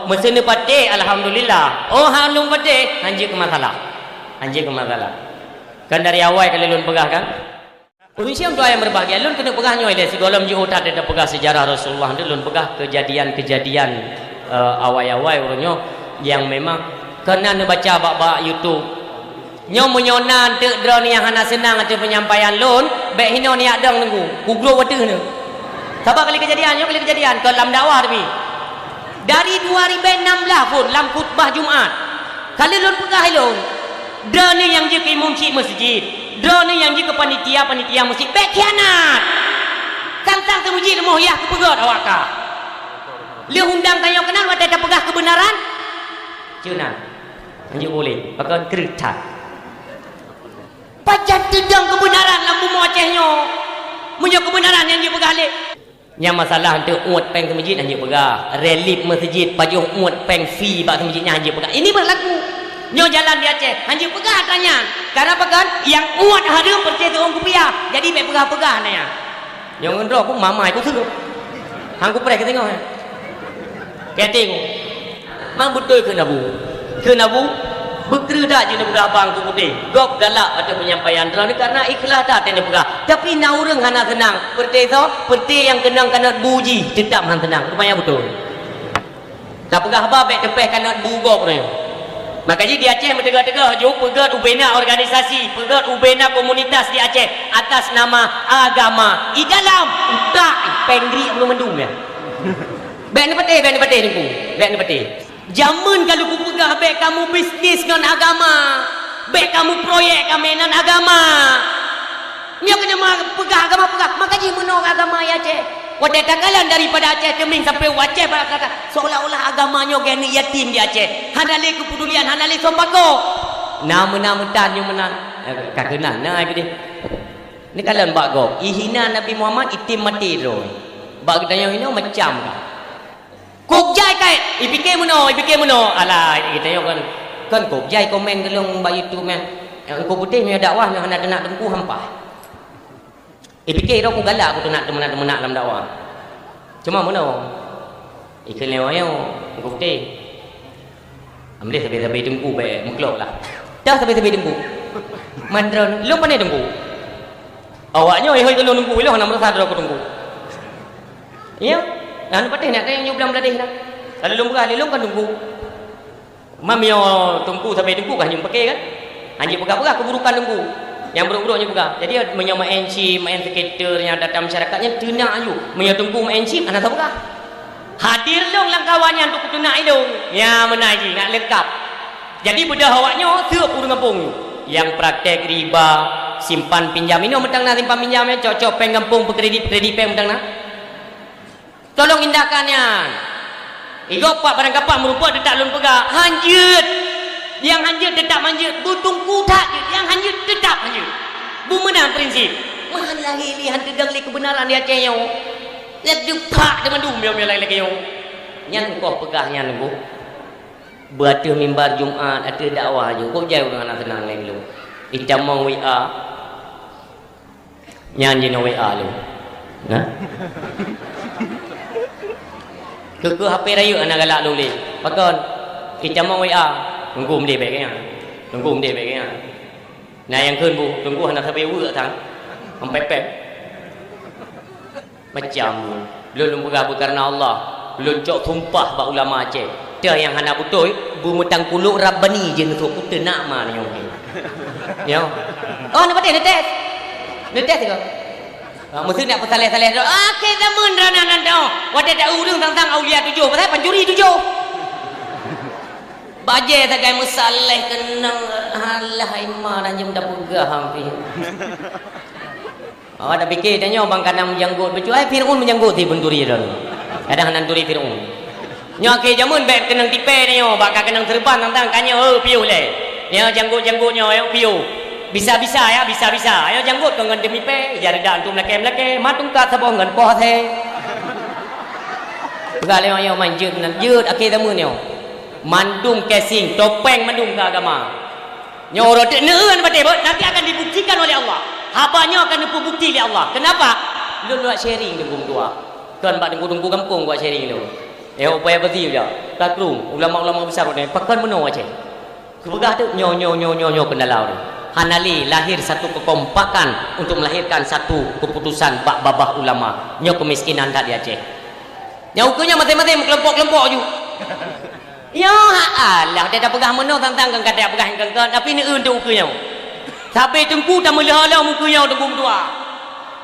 mesin pate alhamdulillah. Halum pate anjir ke masalah. Kan dari awal kalau lun pegang kan. Orang Siam doa yang berbahagia, lun kena pegahnya dia segolom je otak dia pegah sejarah Rasulullah, dia lun pegah kejadian awal-awal orangnya yang memang kena baca bab YouTube. Nyo menyonan tek drone yang hana senang ada penyampaian lun, baik hino ni adang nunggu. Google water ni. Sabar kali kejadian ke dalam dakwah tapi. Dari 2016 pun dalam khutbah Jumaat. Kali lun pegah lun. Drone yang je ke imam masjid. Drone yang jika panitia masjid berkhianat. Tang temuji lemoh ya kepegot awak ka. Dia undang tanya kenal wadah dah pegah kebenaran. Cuna. Anjuk boleh. Pakai kereta. Pacat tedang kebenaran lampu Acehnya. Munyo kebenaran yang dia pegah lek. Yang masalah untuk uat peng ke masjid anjuk pegah. Relief masjid pajuh uat peng fee bak ke masjidnya anjuk pegah. Ini berlaku. Nyo jalan di Aceh, anjing pegah tanya. Karena pegan yang uat hari percaya tu orang kupiah. Jadi baik pegah nanya. Yang ngendro aku mama aku suruh. Hang ku pernah tengok. Dia tengok. Mang betul ke nabu? Bekerja je nak abang ku putih. Gok galak ada penyampaian drone karena ikhlas dah tenda pegah. Tapi naureng hana tenang. Perti yang kenang kana buji tetap hang tenang. Rupanya betul. Tak pegah apa baik tepeh kana bugok ni. Makanya di Aceh mentegak-tegak pegat ubena organisasi, pegat ubena komunitas di Aceh atas nama agama. Di dalam tak penggri belum mendung ya. Baik ni patih ni ku. Baik ni patih. Jamun kalau ku pegang baik kamu bisnis non agama. Baik kamu proyek kami non agama. Ni kena pegang agama pegang. Makanya menolak agama ya Aceh. Wadah takalan daripada Aceh Keming sampai Aceh pada kata seolah-olah agamanya gani yatim di Aceh. Hanale kepedulian, hanale sompako. Nama-nama tan yang menang. Kakenan nah dia. Ni kalian bak go. Ihina Nabi Muhammad itim mati ro. Bak kita yang ini macam ka. Kok jai kai, ipike mono. Alah kita yang kan kok jai komen gelong bak YouTube meh. Yang kau putih punya dakwah yang hendak nak tengku hampah. Fikir aku galak aku tu nak temenak dalam dakwah. Cuma mana? Ikan lewanya aku putih. Ambil sampai tengku baik muklok lah. Dah sampai tengku. Mandron, lu pandai tengku. Awaknya kalau nunggu lu nak merasa aku tengku. Iya, anu patih nak tanya nyublang beladih nak. Kalau lu bukan lu kan tengku. Mamio tengku sampai tengku kan nyum pakai kan? Anjing pegah-pegah keburukan tengku. yang buruk-buruknya bukan. Jadi menyo main sim, main skater yang datang masyarakatnya tenang ayu. Menyo tunggu main sim, anak tahu bukan? Hadir dong langkawannya untuk tunai dong. Ya menaji, nak lengkap. Jadi bedah awaknya siap urang kampung. Yang praktek riba, simpan pinjam ini mentang nak simpan pinjamnya cocok peng kampung pekredit peng mentang nak. Tolong indahkannya. Igo pak barang kapak merupakan detak lun pegak. Hanjut. Yang hanjut tetap hanjut. Butungku tak. Yang hanjut tetap hanjut. Bu menang prinsip. Mahal lagi lihat dedang li kebenaran dia ceyong. Lihat depak dengan dum yang lagi yang. Nyan kau pegahnya nunggu. Buat mimbar Jumat ada dakwah je. Kau jauh dengan anak tenang lagi lu. Kita mau WA. Nyan je no WA lu. Nah. Ke HP raya anak galak lu le. Pakon. Kita mau WA. Tunggu dia baiknya. Tunggu dia baiknya. Nah yang keun bu, tunggu anak HP wua tang. Sampai pep. Macam lu bergabung karena Allah. Lu cok tumpah ba ulama Aceh. Dia yang hana betul bu mutang kuluk rabbani je untuk kita nak ma ni okey. Ya. Oh nak pakai netes. Netes ke? Mesti nak pesaleh-saleh tu. Okey zaman ranan dah. Wada dak urang tentang aulia 7, pasal pencuri 7. Baje tak kai mesaleh kenang halah imah dan jam dah pegah hampir. Awak dah fikir tanya bang kanang menjanggut becu ai Firaun menjanggut ti benturi dah. Kadang nan turi Firaun. Nyo ke jamun baik kenang tipe ni yo bakal kenang serban tentang kanyo piu le. Nyo janggut-janggut nyo yo piu. Bisa-bisa ya, bisa-bisa. Ayo janggut kau ngan demi pe, jadi dah antum leke-leke, matung ka sabong ngan poh the. Begale yo manjut nan jut akhir tamu nyo. Mandung casing, topeng mandung ke agama. Nyo rotek neun bate nanti akan dibuktikan oleh Allah. Habanya akan dibukti oleh Allah. Kenapa? Lu buat sharing dengan tua. Tuan bak tunggu kampung buat sharing tu. Upaya betul je. Takrung ulama-ulama besar ni pakan meno aje. Kebegah tu nyo kendalau tu. Hanali lahir satu kekompakan untuk melahirkan satu keputusan bak babah ulama. Nyo kemiskinan tak di Aceh. Nyo ukunya mati-mati kelompok-kelompok ju. Ya Allah dia dah pegah meno tentang kan kata pegah kan tapi ni untuk ukunya. Sampai tengku tak melihat mukunya tengku tua.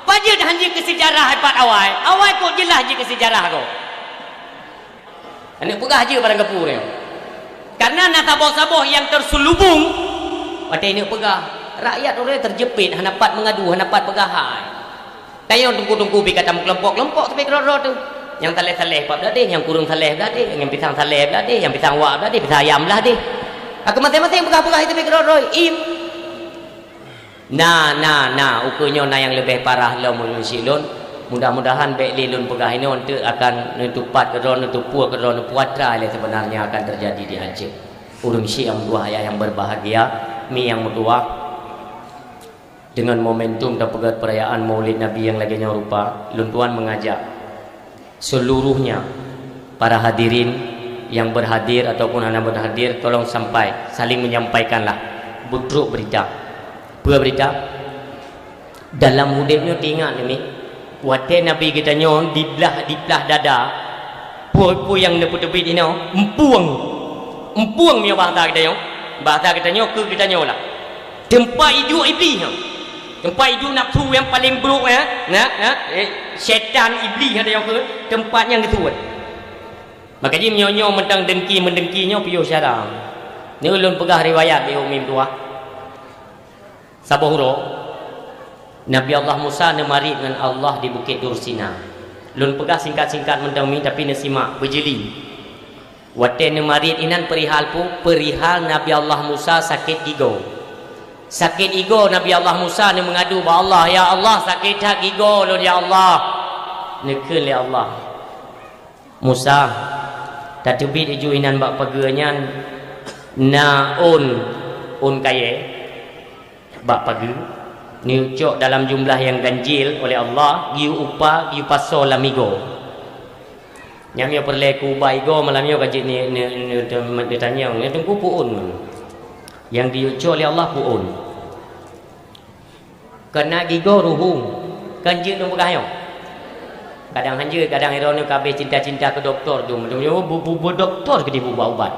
Pajak dah hanji ke sejarah hebat awal. Awal kok jelas je ke sejarah kau. Ini pegah je barang kapur ni. Karena nasabah-sabah yang terselubung pada ini pegah. Rakyat orang terjepit, hanapat mengadu, hanapat pegahan. Tanya tunggu-tunggu bi kata kelompok-kelompok tapi kerot tu. Yang saleh-saleh pap dah deh, yang kurung saleh dah deh, yang pisang saleh dah deh, yang pisang wak dah deh, pisang ayam dah deh. Aku masing-masing pegah-pegah itu bi kerot im. Nah, ukurnya yang lebih parah lah musilun. Mudah-mudahan baik lilun pegah ini untuk akan nutupat keron nutupu keron puatra le sebenarnya akan terjadi di Aceh. Urung Syiah dua yang berbahagia mi yang mutua dengan momentum dan pegat perayaan Maulid Nabi yang lagi rupa lun tuan mengajak seluruhnya para hadirin yang berhadir ataupun hanya berhadir tolong sampai saling menyampaikanlah budruk berita. Berita dalam hidupnya ingat ni Wate Nabi kita nyon di belah dada. Pu yang neput-neput ini empuang mi bahasa kita nyon. Bahasa kita nyon ke kita nyon lah. Tempat hidup iblis. Tempat hidup nafsu yang paling buruk ya. Syaitan iblis ada yang ke tempat yang kesuat. Maka dia nyonyo mentang mendengkinya piyo syarang. Ni ulun pegah riwayat di umim tua. Sabahuro Nabi Allah Musa nemari dengan Allah di Bukit Dursina. Lun pegah singkat-singkat mendami tapi nasimak berjeli. Wate nemari inan perihal Nabi Allah Musa sakit gigo. Sakit gigo Nabi Allah Musa ni mengadu ba Allah, ya Allah sakit hak gigo lun ya Allah. Nekeun ya Allah. Musa tatubi iju inan bak pageunyan na un kaye bak page ni cok dalam jumlah yang ganjil oleh Allah giu upa giu paso lamigo yang dia perleku baigo malam yo kaji ni ditanya ni tunggu puun yang diucok oleh Allah puun kena gigo ruhung ganjil tu bukan kadang hanjir kadang iron kabeh cinta-cinta ke doktor tu bu doktor ke dia buat ubat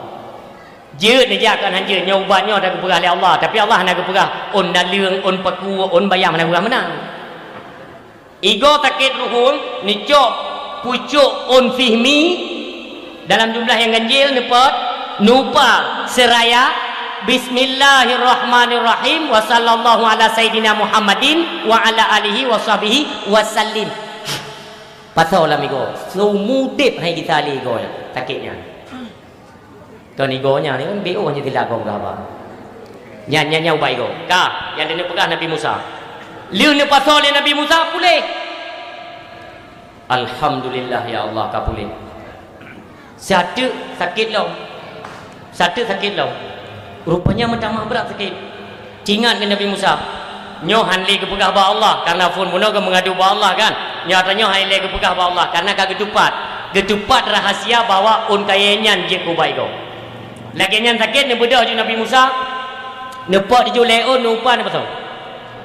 je ni ja kan hanje nya ubatnya dak perah oleh Allah tapi Allah nak perah on naleung on paku on bayam nak perah menang ego takit ruhun ni cok pucuk on fihmi dalam jumlah yang ganjil nepot nupa seraya bismillahirrahmanirrahim wa sallallahu ala sayyidina Muhammadin wa ala alihi wa sahbihi wasallim pasal lah ego semudip hai kita ali ego takitnya tuan egonya ni kan BO hanya tidak kau berapa nyanyi ubat ego kah yang dia pegang Nabi Musa liu ni pasal dia Nabi Musa pulih alhamdulillah ya Allah kau pulih satu sakit lo rupanya mentamah berat sakit ingat ke Nabi Musa nyoh hanli ke pegah ba Allah karena pun muno ke mengadu ba Allah kan nyatanya hanli ke pegah ba Allah karena ka getupat rahasia bahwa un kayenyan je ku baik kau lagi nyan sakit ni bedah je Nabi Musa nepak dia leon nupa ni pasal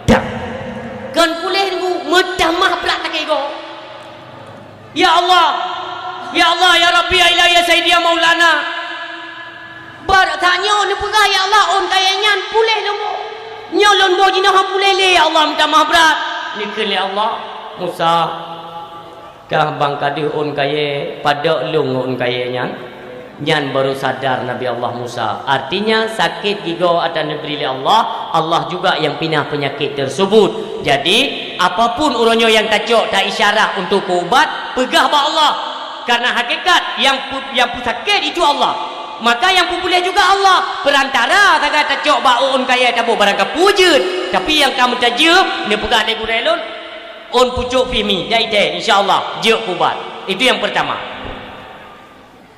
dak kan pulih ni mentamah berat sakit kau ya Allah ya Rabbi ya Ilahi ya Sayyidi ya Maulana barak tanya ni pegah ya Allah on kayenyan pulih ni nyolon bo jina hang pulih le ya Allah minta maaf berat ni ke ya Allah Musa kah bang kadu on kaye pada lung on kayenyan nyan baru sadar Nabi Allah Musa artinya sakit gigo ada negeri Allah Allah juga yang pinah penyakit tersebut jadi apapun uronyo yang tacok tak isyarah untuk ubat pegah ba Allah karena hakikat yang sakit itu Allah maka yang pulih juga Allah perantara tak tacok ba on kaya tabu barang kapujud tapi yang kamu tajub ni pegah legu relon on pucuk fimi jaide insyaallah je ubat itu yang pertama.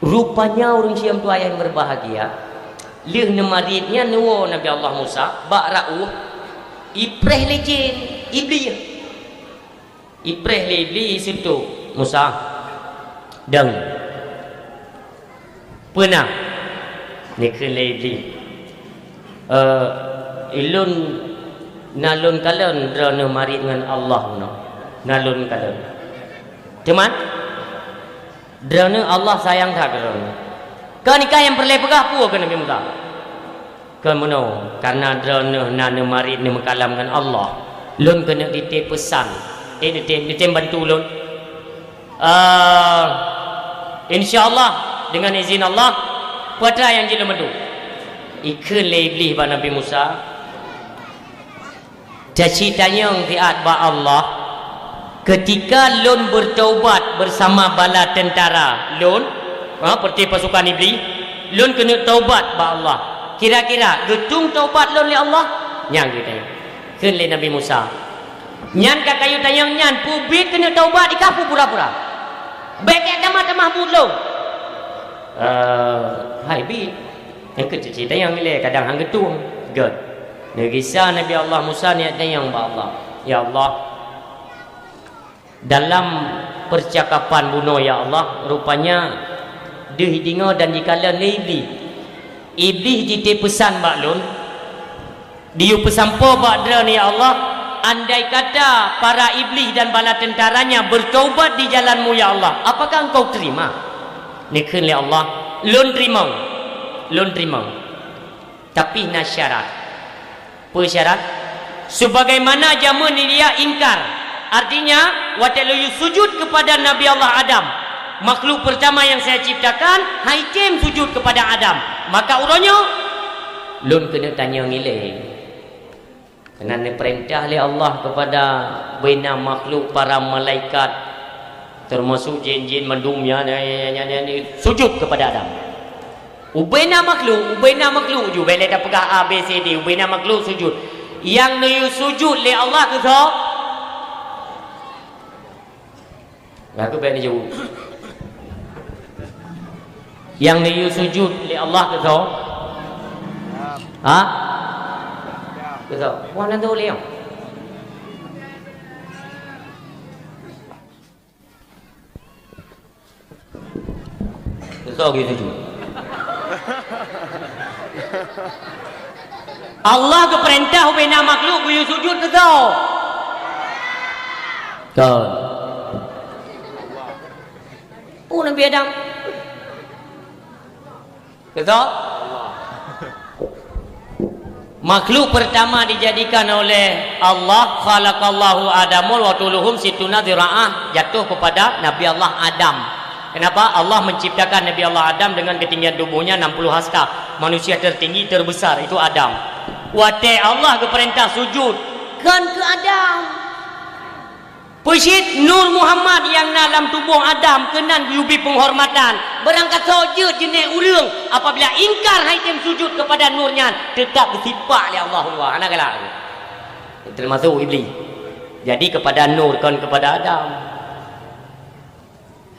Rupanya orang siam tu ayah yang berbahagia lih nemaridnya nuwo Nabi Allah Musa bak ra'uh ipreh lecin iblis ipreh le iblis itu Musa dan pernah ni ke le iblis ilun nalun kalon drone marid dengan Allah no nalun kalon teman drone Allah sayang tak drone kau nikah yang perlu pegah pu ke Nabi Musa ke mana karena drone nana marid ni mekalam dengan Allah lun kena ditip pesan ditip bantu lun insyaallah dengan izin Allah putra yang jila madu ikut lebih ba Nabi Musa cita-citanya fiat ba Allah ketika lun bertaubat bersama bala tentara lun seperti pasukan iblis lun kena taubat ba Allah kira-kira getung taubat lun li Allah nyang kita keun li Nabi Musa nyan ka kayu tayang nyan publik kena taubat di kapu pura-pura baik tamah-tamah bulung hai bi yang cerita yang ni kadang hang getung god kisah Nabi Allah Musa niat tayang ba Allah ya Allah dalam percakapan bunuh ya Allah rupanya dihidingo dan dikala iblis jite pesan baklun diu pesampo bakdra ni ya Allah andai kata para iblis dan bala tentaranya bertaubat di jalanmu ya Allah apakah engkau terima nikun ya Allah lun terima tapi nak syarat persyarat sebagaimana jaman dia ingkar artinya watalu sujud kepada Nabi Allah Adam makhluk pertama yang saya ciptakan haikem sujud kepada Adam maka uronyo lun kena tanya ngileh kerana perintah oleh Allah kepada bina makhluk para malaikat termasuk jin-jin mendumnya sujud kepada Adam ubena makhluk ju bela dah pegah A B C D ubena makhluk sujud yang nu sujud le Allah ke so aku baik ni jauh yang ni sujud li Allah ke so ha ke so wah nak tahu liang ke so gitu sujud Allah ke perintah bina makhluk ku sujud ke so kan Nabi Adam kata Makhluk pertama dijadikan oleh Allah, khalaqallahu Adamul wa tuluhum situna dzira'ah, jatuh kepada Nabi Allah Adam. Kenapa? Allah menciptakan Nabi Allah Adam dengan ketinggian tubuhnya 60 hasta. Manusia tertinggi terbesar itu Adam. Wate Allah ke perintah sujud kan ke Adam. Pesit Nur Muhammad yang dalam tubuh Adam kenan diubi penghormatan. Berangkat saja jenis urang apabila ingkar haitim sujud kepada nurnya tetap disifat oleh Allah. Anak galak. Termasuk iblis. Jadi kepada nur kan kepada Adam.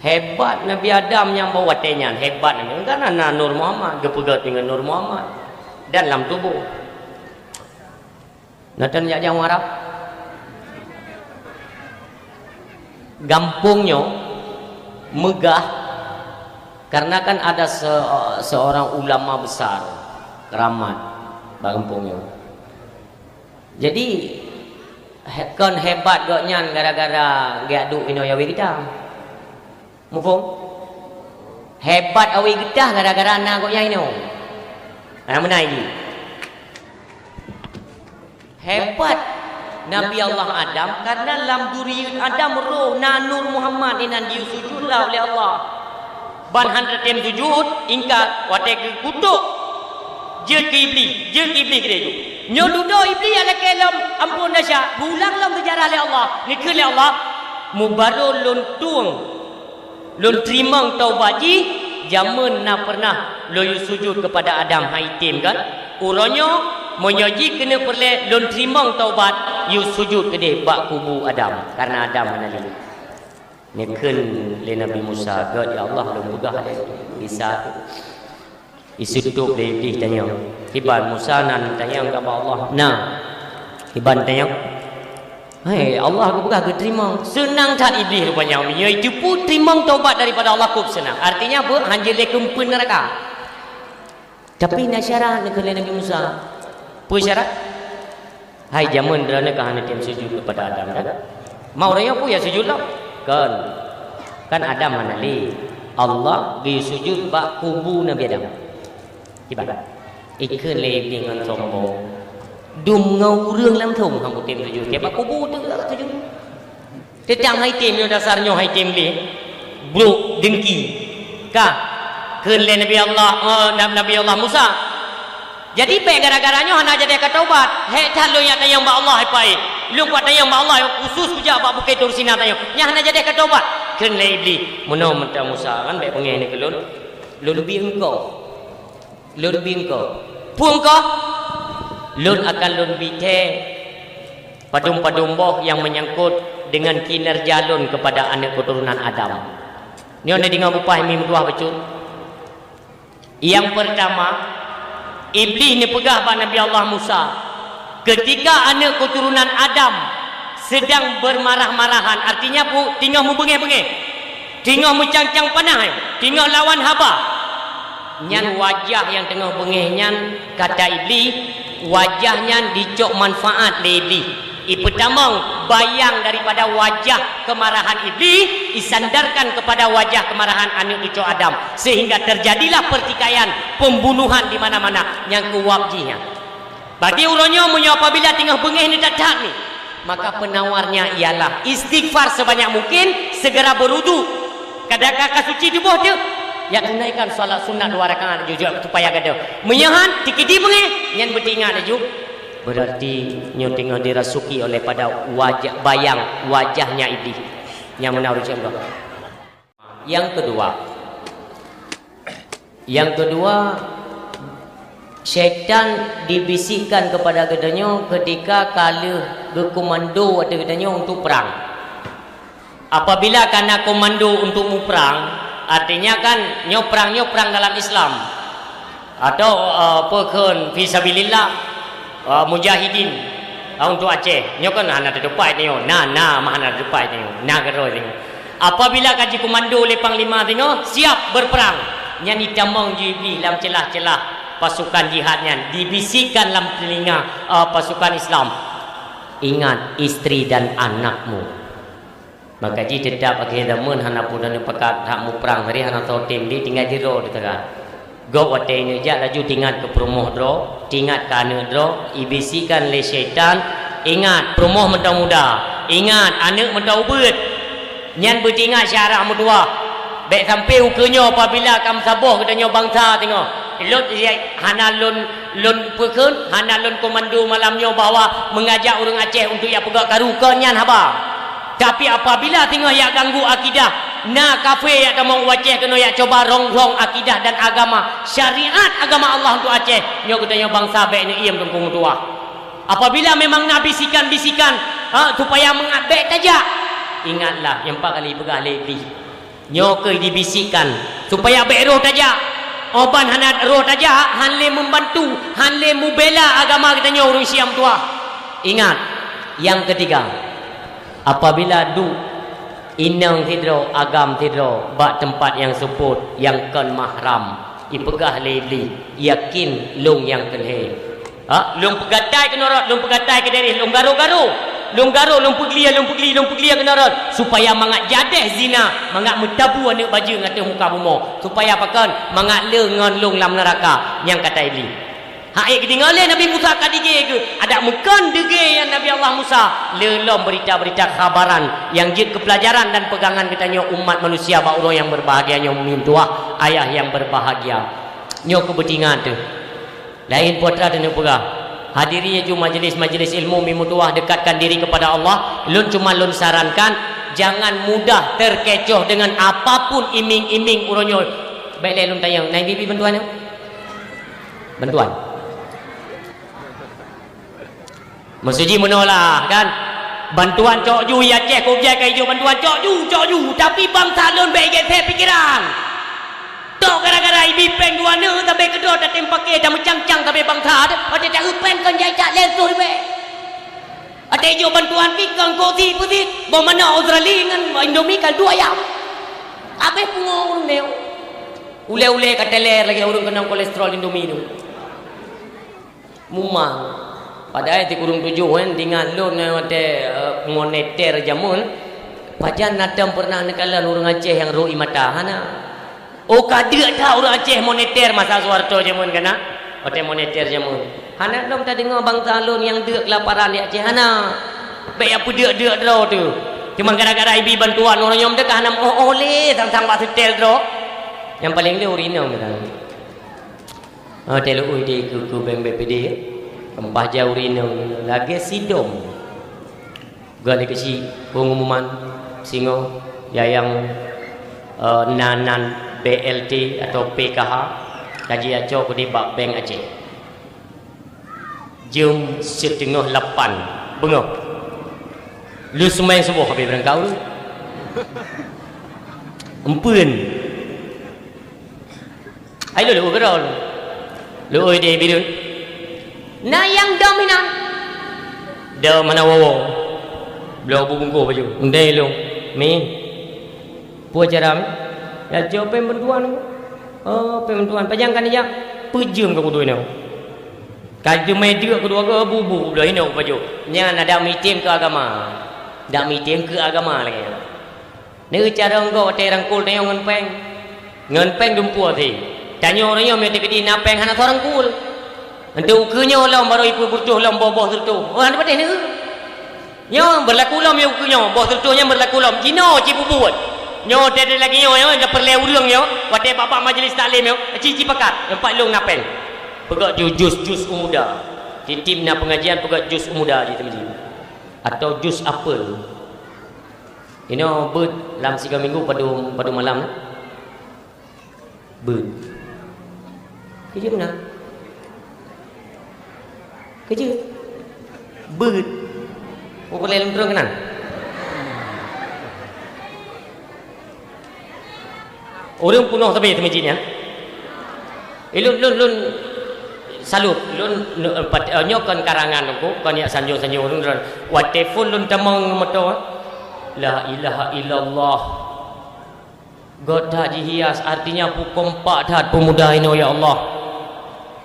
Hebat Nabi Adam yang bawa tenyan, hebat Nabi. Karena Nur Muhammad gepegat dengan Nur Muhammad dan dalam tubuh. Natan jak jauh Arab. Gampungnya megah karena kan ada seorang ulama besar keramat gampungnya. Jadi kan hebat gaknya gara-gara gaduh ino yawi kita. Mufum hebat awi kita gara-gara anak gaknya ino. Ana menai ni. Hebat Nabi Allah Adam karena dalam duri Adam roh Nur Muhammad inan disujudlah oleh Allah. Ban hantar tem sujud ingkar wate ke kutuk je ke iblis ke dia. Nyo dudo iblis ala kelam ampun dasya bulang lam sejarah oleh Allah. Ni ke oleh Allah mubaru luntung lun terima taubat ji zaman na pernah lo sujud kepada Adam haitim kan. Uronyo menyoji kena perle lon terima taubat you sujud ke dia bak kubu Adam karena Adam mana lalu neken le Nabi Musa god ya Allah lu mudah bisa isutuk le iblis tanya hiban Musa nan tanya kepada Allah nah hiban tanya hai Allah aku bukan ke terima senang tak iblis rupanya itu pun terima taubat daripada Allah kub senang artinya apa hanjil le kempen neraka tapi nasyarat neken Nabi Musa syarat hai zaman derana kahana tim sujud kepada Adam kan mau raya pun ya sujudlah kan Adam mana li Allah di sujud bak kubu Nabi Adam tiba ikan le dengan sombong dum ngau urang lam thong hang tim sujud ke bak kubu tu sujud tetang hai tim yo dasarnya hai tim li bro dengki ka keun le Nabi Allah Musa. Jadi pe gara-garanya hana jadi ketaubat. He talo yang tayang ba Allah pai. Lu kuat tayang ba Allah khusus puja ba bukai tursina tayang. Nya hana jadi ketaubat. Ken le iblis. Muno menta Musa kan be pengen ni kelun. Lu lebih engkau. Lu lebih engkau. Puang kau. Lun akan lun bite padum-padum boh yang menyangkut dengan kinerja lun kepada anak keturunan Adam. Ni ona dengar upah mim dua betul. Yang pertama iblis ni pegah pada Nabi Allah Musa ketika anak keturunan Adam sedang bermarah-marahan artinya pu tinggal membengeh-bengeh tinggal mencang-cang panah tinggal lawan haba nyan wajah yang tengah bengeh nyan kata iblis wajahnya dicok manfaat le iblis pertama bayang daripada wajah kemarahan iblis disandarkan kepada wajah kemarahan anak cucu Adam sehingga terjadilah pertikaian pembunuhan di mana-mana yang kewabjinya. Berarti uronyo punya apabila tengah bengih ni tak ni maka penawarnya ialah istighfar sebanyak mungkin segera berwudu kadang kakak suci tubuh dia ya tunaikan solat sunat 2 rakaat juga supaya gada menyahan tikidi bengih yang bertingat juga berarti nyo tengah dirasuki oleh pada wajah bayang wajahnya iblis yang menaruh Allah. Yang kedua syaitan dibisikkan kepada gedanya ketika kala berkomando ada gedanya untuk perang. Apabila kena komando untuk perang artinya kan nyo perang dalam Islam atau perken fisabilillah mujahidin untuk Aceh nyo kan ana depai tengok nah mana depai tengok nah gero tengok apabila kaji komando oleh panglima tengok siap berperang nyani tamang iblis dalam celah-celah pasukan jihadnya dibisikkan dalam telinga pasukan Islam ingat istri dan anakmu maka ji tetap akhir zaman hana pun dan pakat hak mu perang hari hana tahu tim di tinggal jero dekat Gok watenya jak laju tingat ke perumoh dro, tingat ke anak dro, ibisikan le syaitan, ingat perumoh mentau muda, ingat anak mentau ubet. Nyan bertingat syarah mutua. Baik sampai ukenya apabila kam sabuh katanya bangsa tengok. Lot hana lun pekun, hana lun komando malamnya bahawa mengajak orang Aceh untuk ya pegak karu kenyan haba. Tapi apabila tengok ya ganggu akidah, na kafe ya kamu Aceh kena ya coba rong-rong akidah dan agama, syariat agama Allah untuk Aceh. Nyo katanya bangsa baik ni iam tengkung tua. Apabila memang nak bisikan-bisikan supaya mengabek saja, ingatlah yang 4 kali pegah lebih. Nyo ke dibisikkan supaya baik roh saja. Oban hanat roh saja, hanle membantu, hanle mubela agama katanya orang Syiam tua. Ingat, yang ketiga, apabila du inang tidro agam tidro bak tempat yang sebut yang kan mahram ipegah leli yakin lung yang kenhe lung pegatai kenorot lung pegatai ke dari lung garu-garu lung peglia kenorot supaya mangat jadeh zina mangat metabu anak baju ngata muka bumo supaya apakan mangat le ngon lung lam neraka yang kata iblis. Haik ketinggalan Nabi Musa kadige ke ada mukan dege yang Nabi Allah Musa lelom berita-berita khabaran yang jid kepelajaran dan pegangan katanya umat manusia ba orang yang berbahagia nyo mintuah ayah yang berbahagia nyo kebetingan tu lain putra dan pegah hadiri ju majlis-majlis ilmu mimutuah dekatkan diri kepada Allah lun cuma lun sarankan jangan mudah terkecoh dengan apapun iming-iming uronyo baik lun tanya naik bibi bantuan Maksudnya menolak kan bantuan cok ju ya cek kau jaga hijau bantuan cok ju tapi bangsa lon baik saya pikiran tok gara-gara ibi peng dua ne tapi kedua tak tempake dah mencang-cang tapi bangsa ada tak upen kan jai tak lentur be ada hijau bantuan pikang kosi putih bawa mana Australia dengan Indomie kan dua ayam abe pungong neu ule-ule kateler lagi orang kena kolesterol Indomie tu mumang padahal di kurung 7 kan dengan loan ada moneter jamun pajan nadam pernah nekalan orang Aceh yang roi mata hana oh kadir tak orang Aceh moneter masa Suharto jamun kana ada moneter jamun hana dom tak dengar bangsa loan yang dek kelaparan di Aceh hana baik apa dek draw tu cuma gara-gara ibi bantuan orang yang dek hana oleh sang-sang pak setel draw yang paling le urinau kata telu ide ku beng BPD kembah jauh rino lagi sidom gali kesi pengumuman singo yang nanan BLT atau PKH kaji aco ko di bak bank Aceh jam 7:30 bengok lu semai sebuah habis berangkau lu empun ayo lu berol lu ide bidun nah yang dominan dah mana wawo belau bungku baju ndai lu mi puas cara mi ya jauh pembantuan pembantuan pajangkan aja pejum ke kudu ini kaji media kedua ke bubu belah ini baju nyan ada meeting ke agama dak meeting ke agama lagi ni cara engkau te rangkul tanya ngenpeng dumpu ti tanya orangnya mesti kedi napeng hana seorang kul nanti ukenya lam baru ipu butuh lam boh tertu oh ada patih ni nyo berlaku lam yo ukenya boh tertunya berlaku lam cino cipu buat nyo tadi lagi nyo dah perle urang nyo wate bapak majlis taklim yo cici pakat empat long napeng pegak jus umuda di timna pengajian pegak jus umuda di tempat atau jus apel ini bird dalam 3 minggu pada malam bird kerja mana kerja bird boleh lentera kenal orang punuh sampai tempat lun salut lun nyokan karangan aku kan ya sanjung wat telefon lun tamang motor la ilaha illallah goda dihias artinya pu kompak dah pemuda ini ya Allah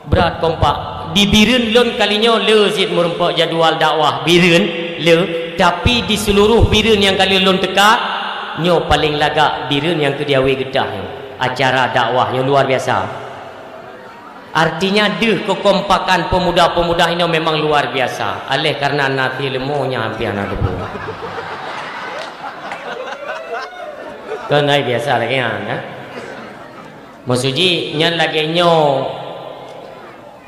berat kompak di Biren lon kalinya le zid merempak jadual dakwah Biren le tapi di seluruh Biren yang kali lon teka nyo paling lagak Biren yang kediawi gedah acara dakwah yang luar biasa Artinya deh kekompakan pemuda-pemuda ini memang luar biasa. Alih karena nanti lemonya biar ada bu. Kan biasa lagi kan? Maksudnya nyan lagi nyo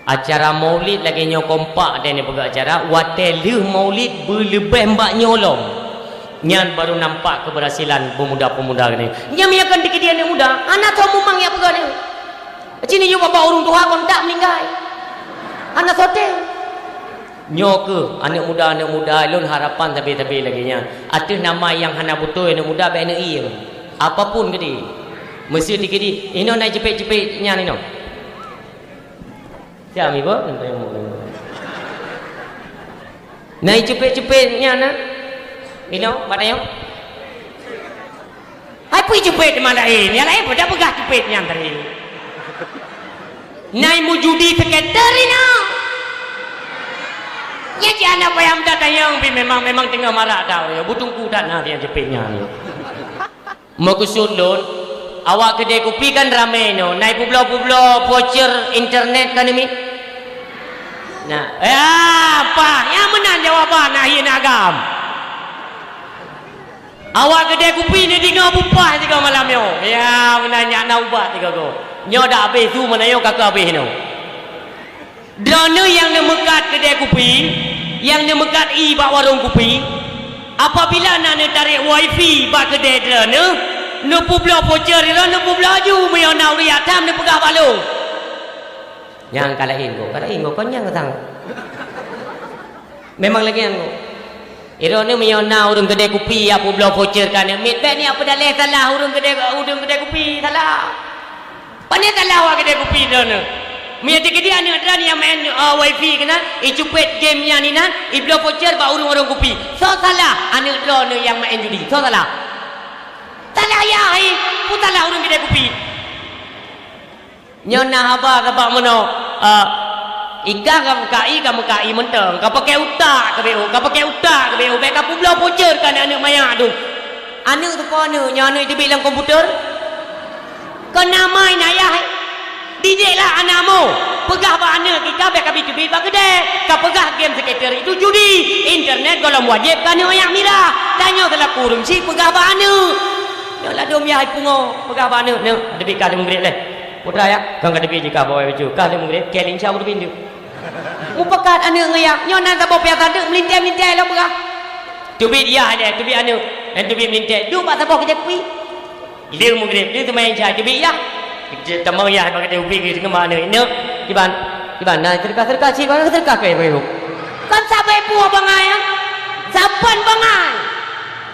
acara maulid lagi nyo kompak dan ni pegak acara. Wateluh maulid berlebih mbak nyolong. Nyan baru nampak keberhasilan pemuda-pemuda ni. Nyan miakan dikit dia ni muda. Anak tu mumang ya pegak ni. Sini juga bawa orang tua kon tak meninggal. Anak hotel. Nyoke anak muda lun harapan tapi lagi nya. Atas nama yang hana betul anak muda baik anak iya. Apapun ke dia. Mesti dikidi. Ino naik cepet-cepet nya ni no. Siap ibu. Naik cepet-cepet nya na. Ino matanya. Hai pergi cepet mana ini. Yang lain pada pegah cepetnya tadi. Nai mujudi seketerina. Ya jangan apa yang datang yang memang tengah marah dah. Ya butung kuda nanti yang cepetnya ni. Maksud lon, awak kedai kopi kan ramai no. Nai publo voucher internet kan ni. Nah, apa? Yang menang jawapan akhir agam. Awak kedai kopi ni tinggal bupah tiga malam yo. Ya menanya nak ubat tiga go. Nyo dah habis tu mana yo kakak habis no. Drone yang nemekat kedai kopi, yang nemekat bak warung kopi, apabila nak tarik wifi bak kedai drone, nu publo voucher dia nu publo ju meyo nak riak tam ni pegah balung. Yang kalahin go kan yang ketang. Memang lagi yang go. Iro ni meyo nak urung kedai kopi apa publo voucher kan mit bet ni apa dah leh salah urung kedai kopi salah. Pandai salah awak kedai kopi dah ni. Mia tiga dia ni ada yang main wifi kena, icupet game yang ni nan, iblo voucher ba urung kopi. So salah anak dah ni yang main judi. So salah. Salah ya hai, pun salah urung kedai kopi. Nyona haba mono ika kamu kai menteng. Kau pakai utak ke BO. Baik kau pula voucher kan anak maya tu. Anak tu kau nyona itu bilang komputer. Kau namai ayah didik lah anakmu pegah ba anak kita baik kami cubit ba kedai kau pegah game skater itu judi internet kalau wajib kan ayah mira tanya salah kurung si pegah ba anak nak lah dom ya pungo pegah ba anak nak debi kali menggerik leh putra ya kang debi jika bawa baju kali menggerik kelin syau debi tu mupakat anak ngayak nyona sabo pia taduk melintai lah pegah cubit dia ada cubit anak dan cubit melintai duk ba sabo kerja kuih dia mungkin dia tu main cah cubit ya temang ya pakai dia ubi ke mana ini di mana terka sih mana terka kayak begitu kan sampai puas bangai ya saban bangai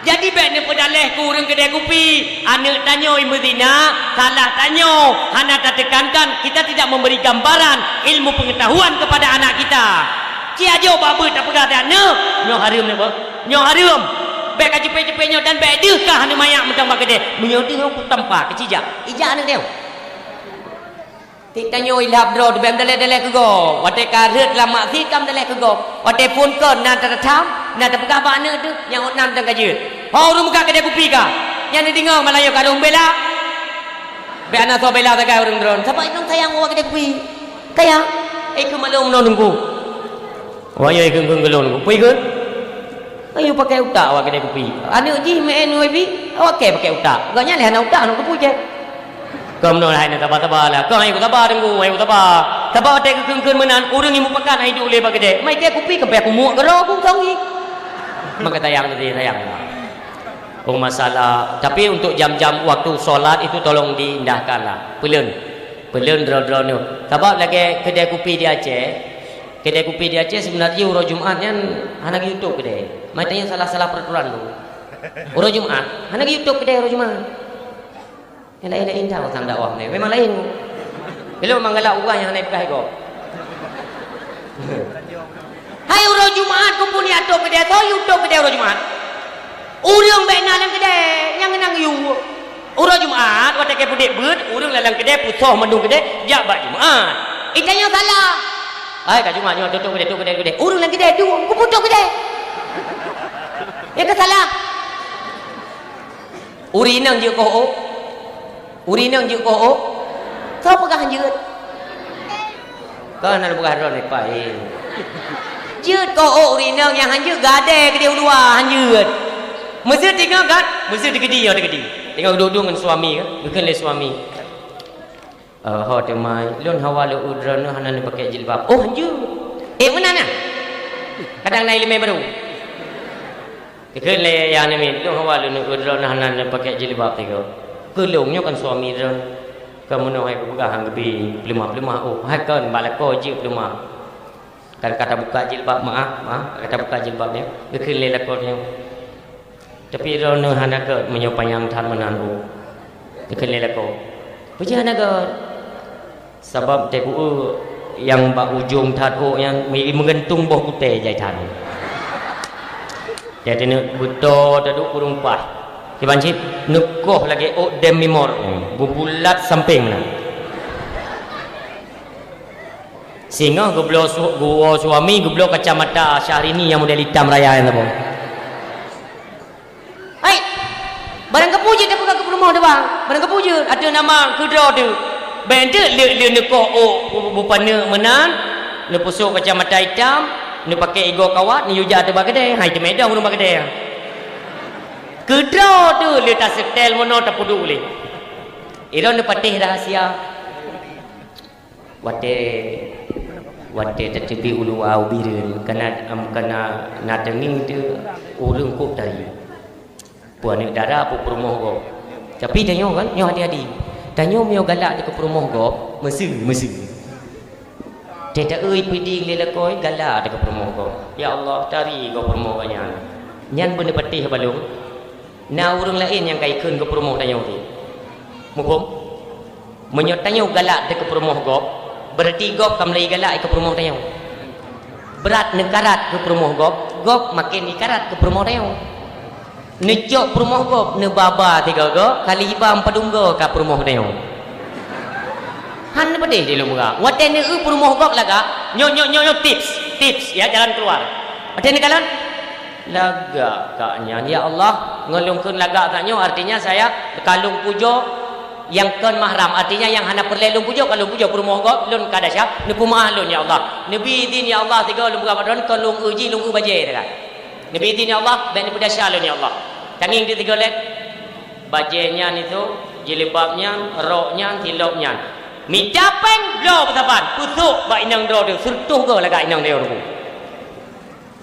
jadi beknya pedaleh kurang kedai kopi anak tanya ibu zina salah tanya anak tak tekankan kita tidak memberi gambaran ilmu pengetahuan kepada anak kita cia jauh babu tak pegang anak nyo harum ni nyo harum baik cepet-cepetnya dan baik dekah ni mayak mentang bak kedai menyoding aku tampak kecijak ijak anak dia tik tanyo ilhab dro bem dale ke go wate karet lama si kam dale ke go wate pun ke na ta tham na ta pegah ba anak tu yang nam tang kajut ho rum ka kedai kopi ka yang ni dengar malayo ka dong bela be anak so bela ta ka urang dron siapa itu sayang wa kedai kopi kaya ke malum no nunggu wa yo ke ngelon kopi ke ayo pakai utak awak kedai kopi. Anak ji main wifi, awak pakai utak. Gaknya leh anak utak nak kopi je. Kau menolak hai nak tabar lah. Kau ayo tabar tunggu, ayo tabar. Tabar tek keun menan, urang ni mupakan ai duk le bagi kedai. Mai kedai kopi ke aku muak gero aku songi. Maka tayang tadi tayang. Oh masalah. Tapi untuk jam-jam waktu solat itu tolong diindahkanlah. Peleun dro ni. Tabar lagi kedai kopi di Aceh. Kedai kopi di Aceh sebenarnya urut Jumatnya anak YouTube kedai. Mai tanya salah peraturan tu. Urut Jumat, anak YouTube kedai urut Jumat. Yang lain tahu tentang dakwah ni. Memang lain. Bila memang galak orang yang naik pekai kau. Hai urut Jumat kumpul ni atuk kedai, so YouTube kedai urut Jumat. Urang baik dalam kedai, yang nang you. Urut Jumat, watak ke pudik beut, urang dalam kedai pusoh mendung kedai, jak bak Jumat. Itanya salah. Ai kat Jumat tutup kedai. Urang lagi kedai tu, aku putuk kedai. Ya ke salah? Urinang je ko. Urinang je ko. Kau pegang je. Kau nak buka ron ni pai. Jut kau rina yang hanya gade ke dia luar hanya. Mesti tengok kan? Mesti digedi ya digedi. Tengok duduk dengan suami kan? Bukan le suami. Ho temai, lun hawa lu udran hanan pakai jilbab. Oh hanya. Mana nak? Kadang naik lemah baru. Bukan le yang ni lun hawa lu udran hanan pakai jilbab tengok. Kelungnya kan suami dran. Kamu nak hai buka hang gebi pelima-pelima oh hai kan balako je pelima kata buka jilbab maaf kata buka jilbabnya dekel le lakonnya tapi rono hanaga menyopayang than menan oh dekel le lako puja hanaga sebab teku yang bak ujung that oh yang mengentung boh kute jai than jadi nak betul duduk kurung pah Kibancit nukoh lagi oh demimor bubulat samping mana sehingga gublo suami gublo kacamata Syahrini yang model hitam raya yang tu hai barang kepuja dia buka ke rumah dia bang barang kepuja ada nama kedua tu benda le nukoh oh bupana menan le pusuk kacamata hitam le pakai ego kawat ni ujar tu bagade hai tu medan rumah bagade kedua tu dia tak setel mana tak peduli boleh. Iron patih rahasia. Wate tercebi ulu au bireun kana natenging tu urang kok dari. Puan ni darah pu perumoh go. Tapi tanyo kan nyo hati-hati. Tanyo mio galak dekat perumoh go, mesi. Tidak euy piding le lakoi galak dekat perumoh go. Ya Allah cari go perumoh banyak. Nyan benda patih balung. Nah orang lain yang kaikun ke perumoh tanya tu. Mukum menyotanya galak ke perumoh gop berarti gop kamlai galak ke perumoh tanya. Berat nekarat ke perumoh gop makin ikarat ke perumoh tanya. Necok perumoh gop ne baba tiga go kali ibam padunggo ke perumoh tanya. Han pedih di lumba. Waten ne perumoh gop laga nyo tips ya jalan keluar. Waten ne kalan laga kaknya ya Allah ngelungkeun laga kaknya artinya saya kalung pujo yang kan mahram artinya yang hana perlelung pujo kalung pujo perumoh gop lun kada syak nepu mah lun ya Allah nabi din ya Allah tiga lun buka padon kalung uji lung baje dekat nabi din ya Allah ben nepu dasya lun ya Allah tanging di tiga lek bajenya itu jilbabnya roknya tiloknya midapen blo betapan pusuk ba inang do surtuh go laga inang deo rupu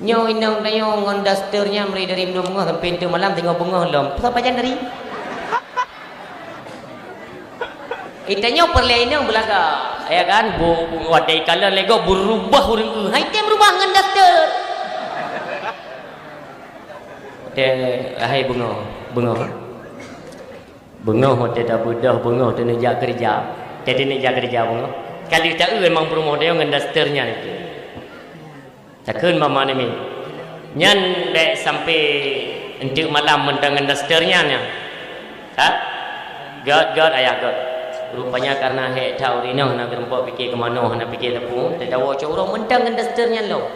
nyo inang dayo ngon dasternya meri dari bunga sampai pintu malam tengok bunga lom apa jan dari itanya perle inang belaga ya kan bu wadai kala lego berubah urang hai tem berubah ngon daster te hai bunga hote dah budah bunga tu nejak kerja jadi nejak kerja bunga kali tak memang promo dia ngon dasternya itu takkan mama ni nyan dek sampai entik malam mendangan dasternya nya God ayah God rupanya karena hek tahu rino nak gerempok fikir ke mana nak fikir tepung tak tahu orang mendangan dasternya lo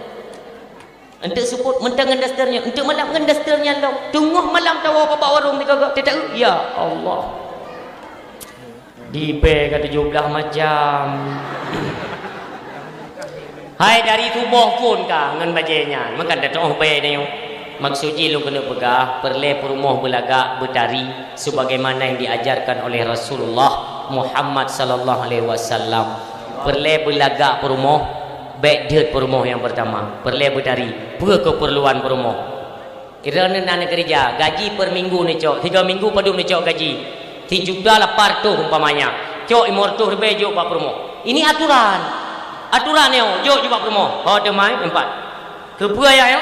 entik support mendangan dasternya entik malam dengan dasternya lo tunggu malam tahu apa warung ni kagak tak tahu ya Allah di pe ke 17 macam hai dari tubuh pun kah ngan bajenya maka dah toh pe ni maksudnya lu kena pegah perle perumah belagak bertari sebagaimana yang diajarkan oleh Rasulullah Muhammad sallallahu alaihi wasallam perle belagak perumah baik dia perumah yang pertama perle bertari per keperluan perumah irana nak kerja gaji per minggu ni cok 3 minggu padu ni cok gaji 3 juta lapar tu umpamanya cok imor tu rebe jok pak perumah ini aturan yang jok juga promo oh demai 4 kebua ya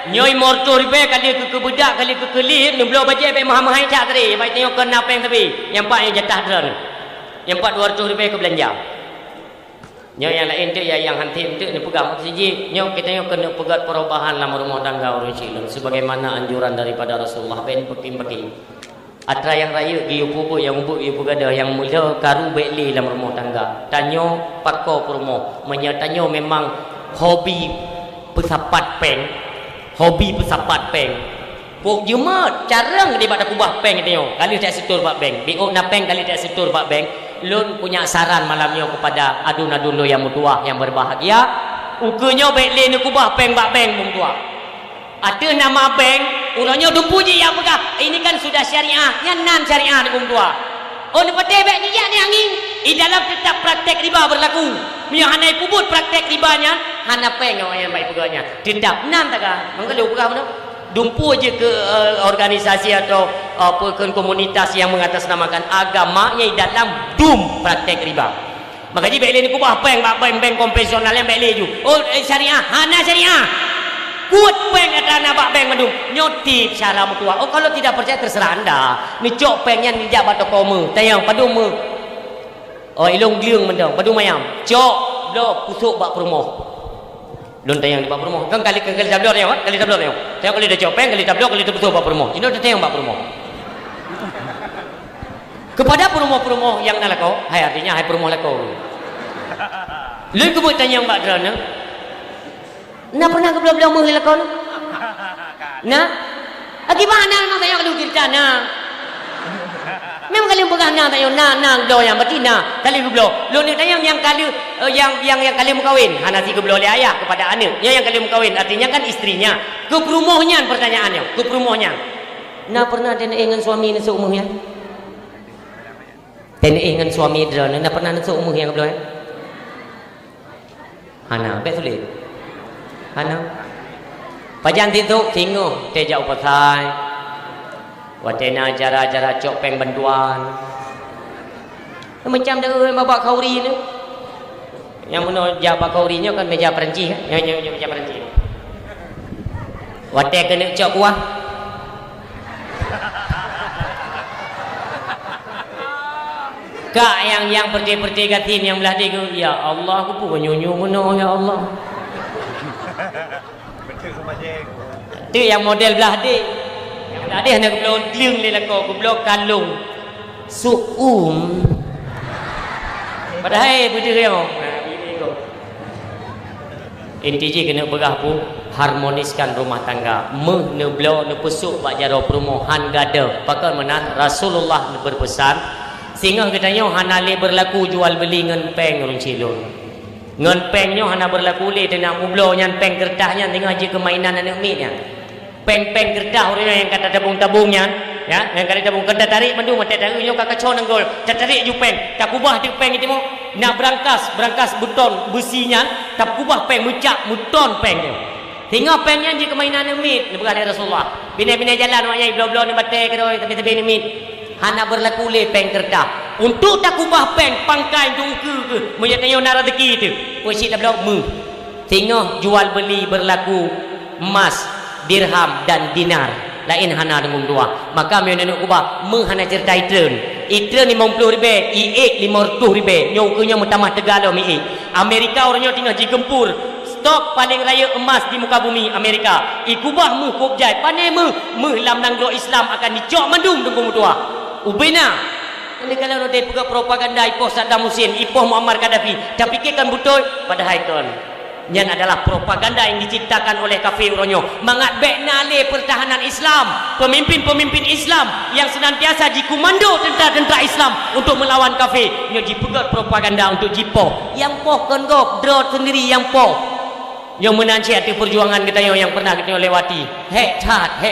nyoi morto ribe kali ke bedak kali ke kelit nu belo baje baik mahal-mahal cak tadi baik tengok kena apa yang tapi yang 4 yang jatah dron yang 4 200 ribu ke belanja nyoi yang lain tu ya yang hantim tu ni pegang siji nyoi kita nyoi kena pegat perubahan dalam rumah tangga orang cilun sebagaimana anjuran daripada Rasulullah ben peking-peking atra yang raya giu pupuk yang ubuk giu pugada yang mula karu bekli dalam rumah tangga tanyo pako promo menyatanyo memang hobi pesapat peng pok jumat carang di pada kubah peng tanyo kali tak setur pak peng biok na peng kali tak setur pak peng Lun punya saran malam ni kepada adun-adun lo yang mutua yang berbahagia. Ukanya baik le ni kubah peng bak beng mung tua. Ada nama beng, urangnya dumpu je yang pegah. Ini kan sudah syariah, nyanan syariah ni mung tua. Oh ni pete baik ni ni angin. Di dalam tetap praktek riba berlaku. Mia hanai pubut praktek ribanya, hana peng yang baik pegahnya. Tetap nan takah. Mangkalo pegah mana? Dumpu je ke organisasi atau apa ke komunitas yang mengatasnamakan agamanya dalam praktek riba. Maka jadi baik ni kubah peng bank konvensional yang baik ju. Oh syariah, hana syariah. Kuat peng ada nak bank madum. Nyotip cara mutua. Oh kalau tidak percaya terserah anda. Ni cok pengnya ni jabat komu. Tayang padu mu. Oh ilung gliung mendong, padu mayam. Cok lo pusuk bak perumah. Lon tayang di bak perumah. Kan kali tablor ya, kali tablor ya. Tayang kali dah copeng, kali tablor, kali tu pusuk bak perumah. Ini dah tayang bak perumah. Kepada perumah-perumah yang nak lakau, hai artinya hai perumah lakau. Lalu kebut tanya mbak Drana, nak pernah ke belah-belah mengil lakau ni? Nah, gimana nak tanya kalau kita na? Memang kalian pegang na tanya na do yang betina kali belah. Lo ni tanya yang kali yang kali mengkawin, hanasi ke belah oleh ayah kepada anak. Yang kali mengkawin artinya kan istrinya. Ke perumahnya pertanyaannya, ke perumahnya. Nak pernah dia dengan suami ni seumurnya? Teni dengan suami dia nak pernah nak seumur yang belum? Hana, bet sulit. Hana. Pajan titu tengok tejak upasai. Watena jara-jara cok peng bantuan. Macam dah babak kauri ni. Yang mana jabak kaurinya kan meja Perancis kan? Yang meja Perancis. Wate kena cok kuah. Kak yang perti-perti katin yang belah dia ke, ya Allah aku pun nyunyu mana ya Allah. Betul sama jeng. Tu yang model belah dia. Yang belah dia nak belum gliung le lako, belum kalung. Suum. Padahal betul dia. Inti je kena begah pu harmoniskan rumah tangga. Ne belo ne pesuk bak jaro perumahan gada. Pakar menat Rasulullah berpesan sehingga katanya hanale berlaku jual beli ngan peng orang cilon. Ngan pengnya hana berlaku le tenang mublo nyan peng kertahnya tengah je kemainan anak mitnya. Peng-peng kertah orang yang kata tabung-tabungnya, ya, yang kata tabung kertah tarik mandu mate taruhnya kakak con anggol. Tarik ju peng, tak kubah di peng itu mo. Nak berangkas beton besinya, tak kubah peng mucak muton pengnya. Hingga pengnya je kemainan anak mit, ni bukan Rasulullah. Bina-bina jalan maknya blo-blo ni batai ke tepi-tepi ni mit. Hana berlaku le peng kertas untuk tak ubah peng pangkai dungku ke menyatakan nak rezeki tu posisi dah blok mu tengok jual beli berlaku emas dirham dan dinar lain hana dengan dua maka menyatakan ubah menghana cerita itren 50 ribu i8 500 ribu nyokunya mutamah tegalo mi Amerika orangnya tinggal digempur stok paling raya emas di muka bumi Amerika ikubah mu kubjai panai mu lam nanglo Islam akan dicok mandung dengan dua ubina ini kalau dia pegang propaganda ipoh Saddam Hussein ipoh Muammar Gaddafi dia fikirkan betul pada haikon yang adalah propaganda yang diciptakan oleh kafir orangnya mangat baik nale pertahanan Islam pemimpin-pemimpin Islam yang senantiasa dikomando tentara-tentara Islam untuk melawan kafir yang dipegang propaganda untuk jipoh yang poh kan gop draw sendiri yang poh yang menanci hati perjuangan kita yang pernah kita lewati hektat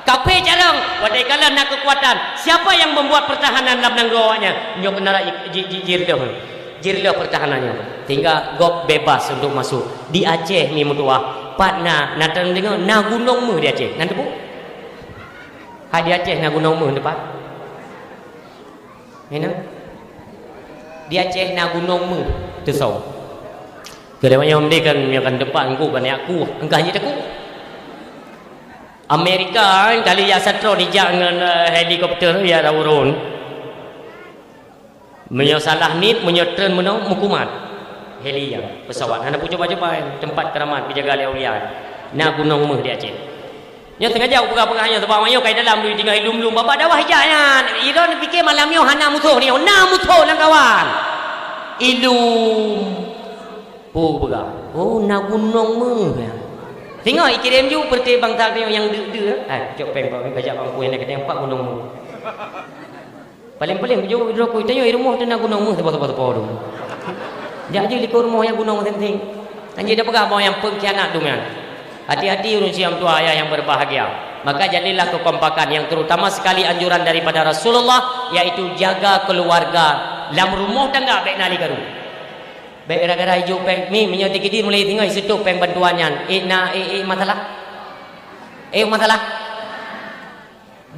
kafe jarang wadai kala nak kekuatan siapa yang membuat pertahanan dalam nanggawanya nyo kenara jirdah pertahanannya tinggal gop bebas untuk masuk di Aceh ni mutua patna natang dengar na gunung mu di Aceh nanti bu ha di Aceh na gunung mu depan mana di Aceh na gunung mu tu sau kedewanya dia kan depan ku kan aku engkau hanya aku Amerika kali ya satro dijak dengan helikopter ya urun menyosalah nit menyotren menau mukumat heli ya pesawat hana pu coba-coba tempat keramat dijaga oleh aulia na gunung meh di Aceh nya tengah jauh pegah-pegahnya sebab mayo kai dalam duit tinggal ilum-ilum bapa dawah hijanya iron fikir malam yo hana musuh ni na musuh lang kawan ilum pu pegah oh na gunung meh tengok ikirim ju perti bangsa yang de cok peng bajak bangku yang kata empat gunung mu Paling-paling jauh rokok itu yo rumah tu nak gunung mu sebab-sebab tu. Dia aja likur rumah yang gunung penting. Anjir dia pegang mau yang pengkhianat tu kan. Hati-hati urus siam tua ayah yang berbahagia. Maka jadilah kekompakan yang terutama sekali anjuran daripada Rasulullah, yaitu jaga keluarga. Dalam rumah tangga baik nali karu. Baik gara-gara hijau peng ni menyoti kidi mulai tinggal situ peng bantuannya. Masalah. Masalah.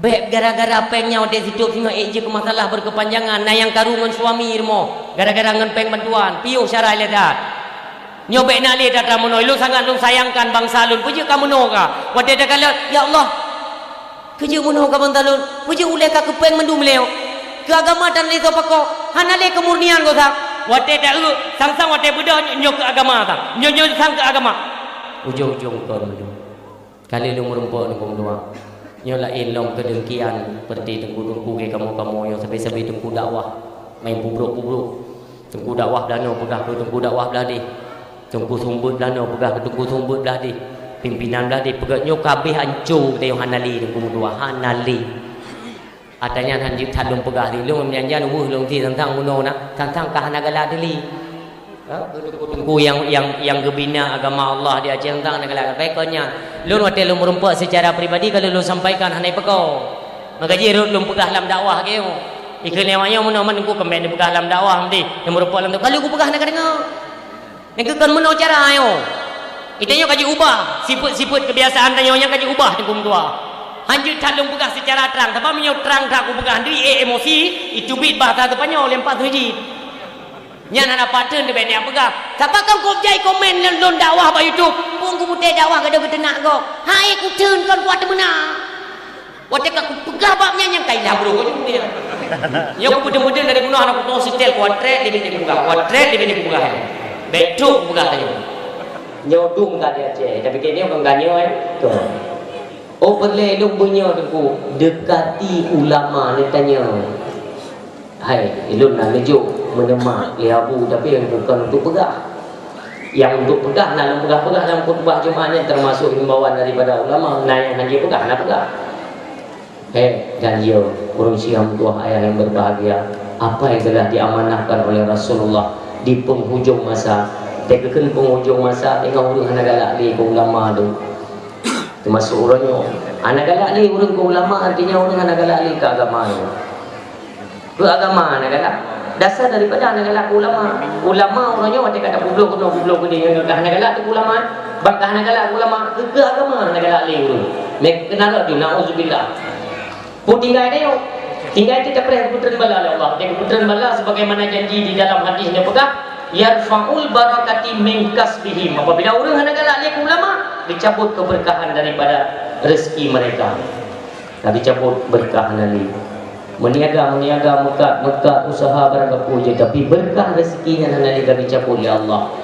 Baik gara-gara pengnya di situ tinggal je ke masalah berkepanjangan. Nah yang karu ngan suami irmo gara-gara ngan peng bantuan. Piu syara ledat. Nyobek nak lihat datang menoi lu sangat lu sayangkan bangsa lu puji kamu noga wate dah kala ya Allah kerja menoi ka bangsa lu puji uleh ka kepeng mendum leo ke agama dan le topako hanale kemurnian go sa wate dah lu sang-sang wate budak nyok ke agama ta nyok sang ke agama ujung-ujung kon lu kali lu merumpok ni kong dua nyo lain long kedengkian seperti tengku-tengku ke kamu-kamu yang sampai-sampai tengku dakwah main pubruk-pubruk tengku dakwah dano pegah tengku dakwah belah di tunggu sumbut dah no pegah tunggu sumbut dah di pimpinan dah di pegaknya kabeh hancur teo hanali tunggu dua hanali atanya hanjit hadung pegah di lu menyanjan long ti tentang muno nak tentang kahanagala dili tunggu yang gebina agama Allah dia tentang negala baiknya lu wate lu merumpak secara pribadi kalau lu sampaikan hanai pekau maka je lu pegah dalam dakwah ke ikut lewanya muno menunggu kembali pegah dalam dakwah mesti yang merumpak dalam kalau aku pegah nak dengar yang kan menau cara ayo. Itanya kaji ubah, siput kebiasaan tanya yang kaji ubah tengkum tua. Hanjut talung pegah secara terang, tapi menyau terang tak aku pegah diri emosi, itu bit bahasa tu panyo lempat hujit. Nya nak paten de benda pegah. Siapa kau kau jai komen lon dakwah ba YouTube. Pung ku putih dakwah kada betenak go. Hai ku teun kon kuat mena. Wate ka ku pegah babnya yang kailah bro ko dia. Ya ku mudah-mudah dari gunung anak ku setel kuatret di benda pegah. Kuatret di benda pegah. Betul bukan tanya. Nyodung tak dia cek, tapi kini orang ganyo tu. Oh boleh lu bunyo tu dekati ulama ni tanya. Hai, lu nak lejuk menemak liabu tapi yang bukan untuk pegah. Yang untuk pegah nak pegah dalam khutbah Jumaatnya termasuk himbauan daripada ulama. Nah yang haji pegah nak pegah. Dan yo urung siam tua ayah yang berbahagia. Apa yang telah diamanahkan oleh Rasulullah di penghujung masa tekan penghujung masa tengok urang anak galak li ke ulama tu termasuk orangnya anak galak li urang ke ulama artinya orang anak galak li ke agama ke agama anak galak dasar daripada anak galak ke ulama orangnya waktu kata publok ke dia anak galak tu ulama bangkah anak galak ke ulama ke agama anak galak li urang mek kenal tu nauzubillah pun tinggal dia tinggal kita perih putran bala oleh Allah. Dia putran bala sebagaimana janji di dalam hadis dia pegah yarfa'ul barakati min kasbihim. Apabila orang hendak galak lihat ulama, dicabut keberkahan daripada rezeki mereka. Dicabut berkah nali. Meniaga mekat usaha beragapu je tapi berkah rezekinya nali dicabut oleh Allah.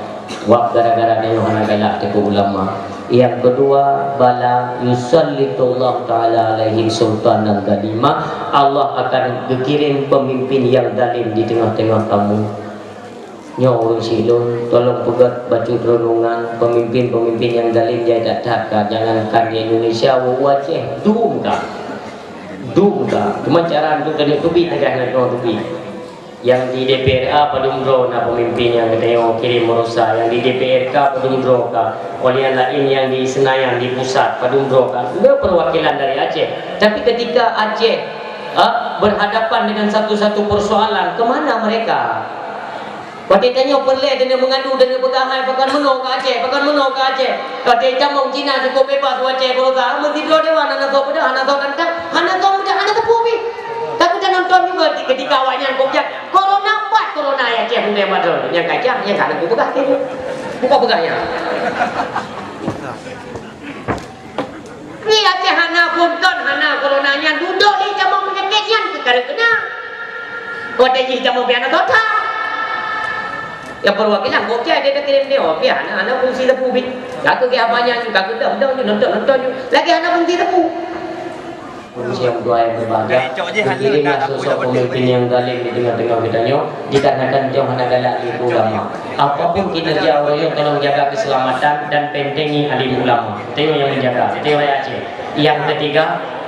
Wak gara-gara dia hendak galak ke ulama. Yang kedua bala yusallitullah ta'ala alaihim sultanan galima. Allah akan kirim pemimpin yang zalim di tengah-tengah kamu. Nyawa silun tolong pegat baju renungan pemimpin-pemimpin yang zalim dia tak jangankan di Indonesia wajah dum ka cuma cara untuk tadi tubi agak nak tubi yang di DPRA padumro na pemimpin yang katanya kirim merusak yang di DPRK padumro ka oleh yang lain yang di Senayan di pusat padumro ka ada perwakilan dari Aceh tapi ketika Aceh berhadapan dengan satu-satu persoalan kemana mereka waktu tanya perleh dia mengadu dan bergahai pakan menok ke Aceh kata camong Cina cukup bebas Aceh kalau tak mesti dua dewan anak tahu pada anak tahu kantang anak tepubi tapi kita nonton juga ketika awaknya kojak corona ya Aceh punya madal yang kacang yang kan aku begah tu buka begahnya ni Aceh hana punton hana coronanya duduk di camong penyakitnya kena kau teji camong piana total yang perwakilan bokeh dia kirim dia okey anak fungsi tepu bit kata ke apanya juga kita nonton lagi anak fungsi tepu Manusia yang doa yang berbahagia. Beginilah sosok pemimpin yang zalim di tengah-tengah kitanya, dikarenakan dia hanya galak alim ulama. Apapun kinerja orang yang tolong jaga keselamatan dan pentingi alim ulama. Itu yang menjaga. Itu yang Aceh. Yang ketiga,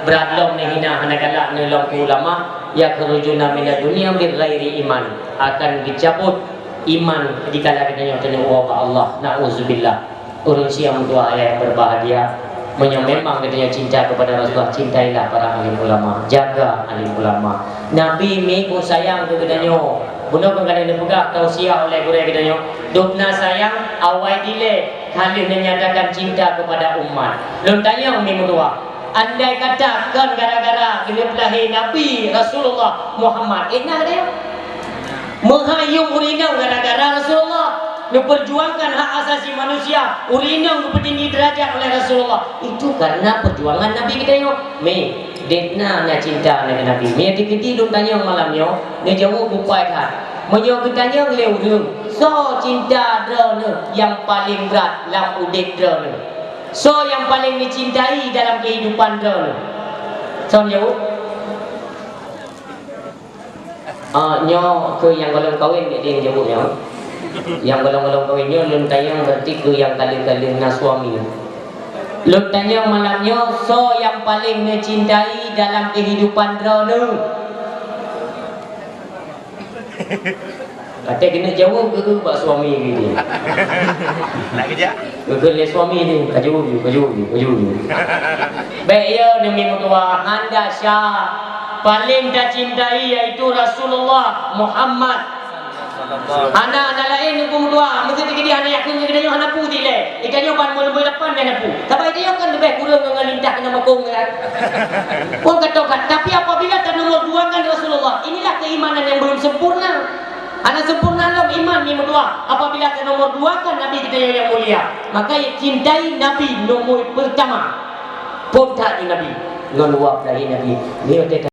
beradlom menghina hanya galak nolong ulama, ya kerujuna minat dunia berghairi iman, akan dicabut iman dikala kitanya tanya Allah. Nauzubillah. Orang siang doa yang berbahagia. Memang katanya cinta kepada Rasulullah, cintailah para alim ulama, jaga alim ulama. Nabi mi pun sayang ke katanya. Benar kan kadang dipegang tausiah oleh guru katanya. Dukna sayang awai dile kali menyatakan cinta kepada umat. Belum tanya mi doa. Andai katakan gara-gara kena lahir Nabi Rasulullah Muhammad, enak dia. Menghayung urinau gara-gara Rasulullah. Memperjuangkan hak asasi manusia, urinau bertinggi derajat oleh Rasulullah. Itu karena perjuangan Nabi kita yo. Me, detna na cinta dengan Nabi. Me dikiti dun tanya malam yo, ne jauh bupai kan. Menyo ketanya leu deung. So cinta drone yang paling berat dalam udik drone. So yang paling dicintai dalam kehidupan drone. So jauh. Nyo ke yang belum kawin dia jauh yo. Yang golong-golong kawinnya lun tayang berarti ke yang kali-kali na suami. Lun tayang malamnya so yang paling mencintai dalam kehidupan drone. Kata kena jauh ke bak suami gitu. Nak kerja? Ke le suami ni kaju. Baik ya demi mutua anda Syah paling dah cintai iaitu Rasulullah Muhammad. Anak lain hukum dua, mesti dia anak yakin dia anak putih le. Ikannya pan mula depan dia anak putih. Tapi dia kan lebih kurang dengan lintah kena makung kan. Pun katakan, tapi apabila tak nomor dua kan Rasulullah, inilah keimanan yang belum sempurna. Anak sempurna dalam iman ni dua. Apabila tak nomor dua kan Nabi kita yang mulia. Maka cintai Nabi nomor pertama. Ponta di Nabi, non luap dari Nabi. Dia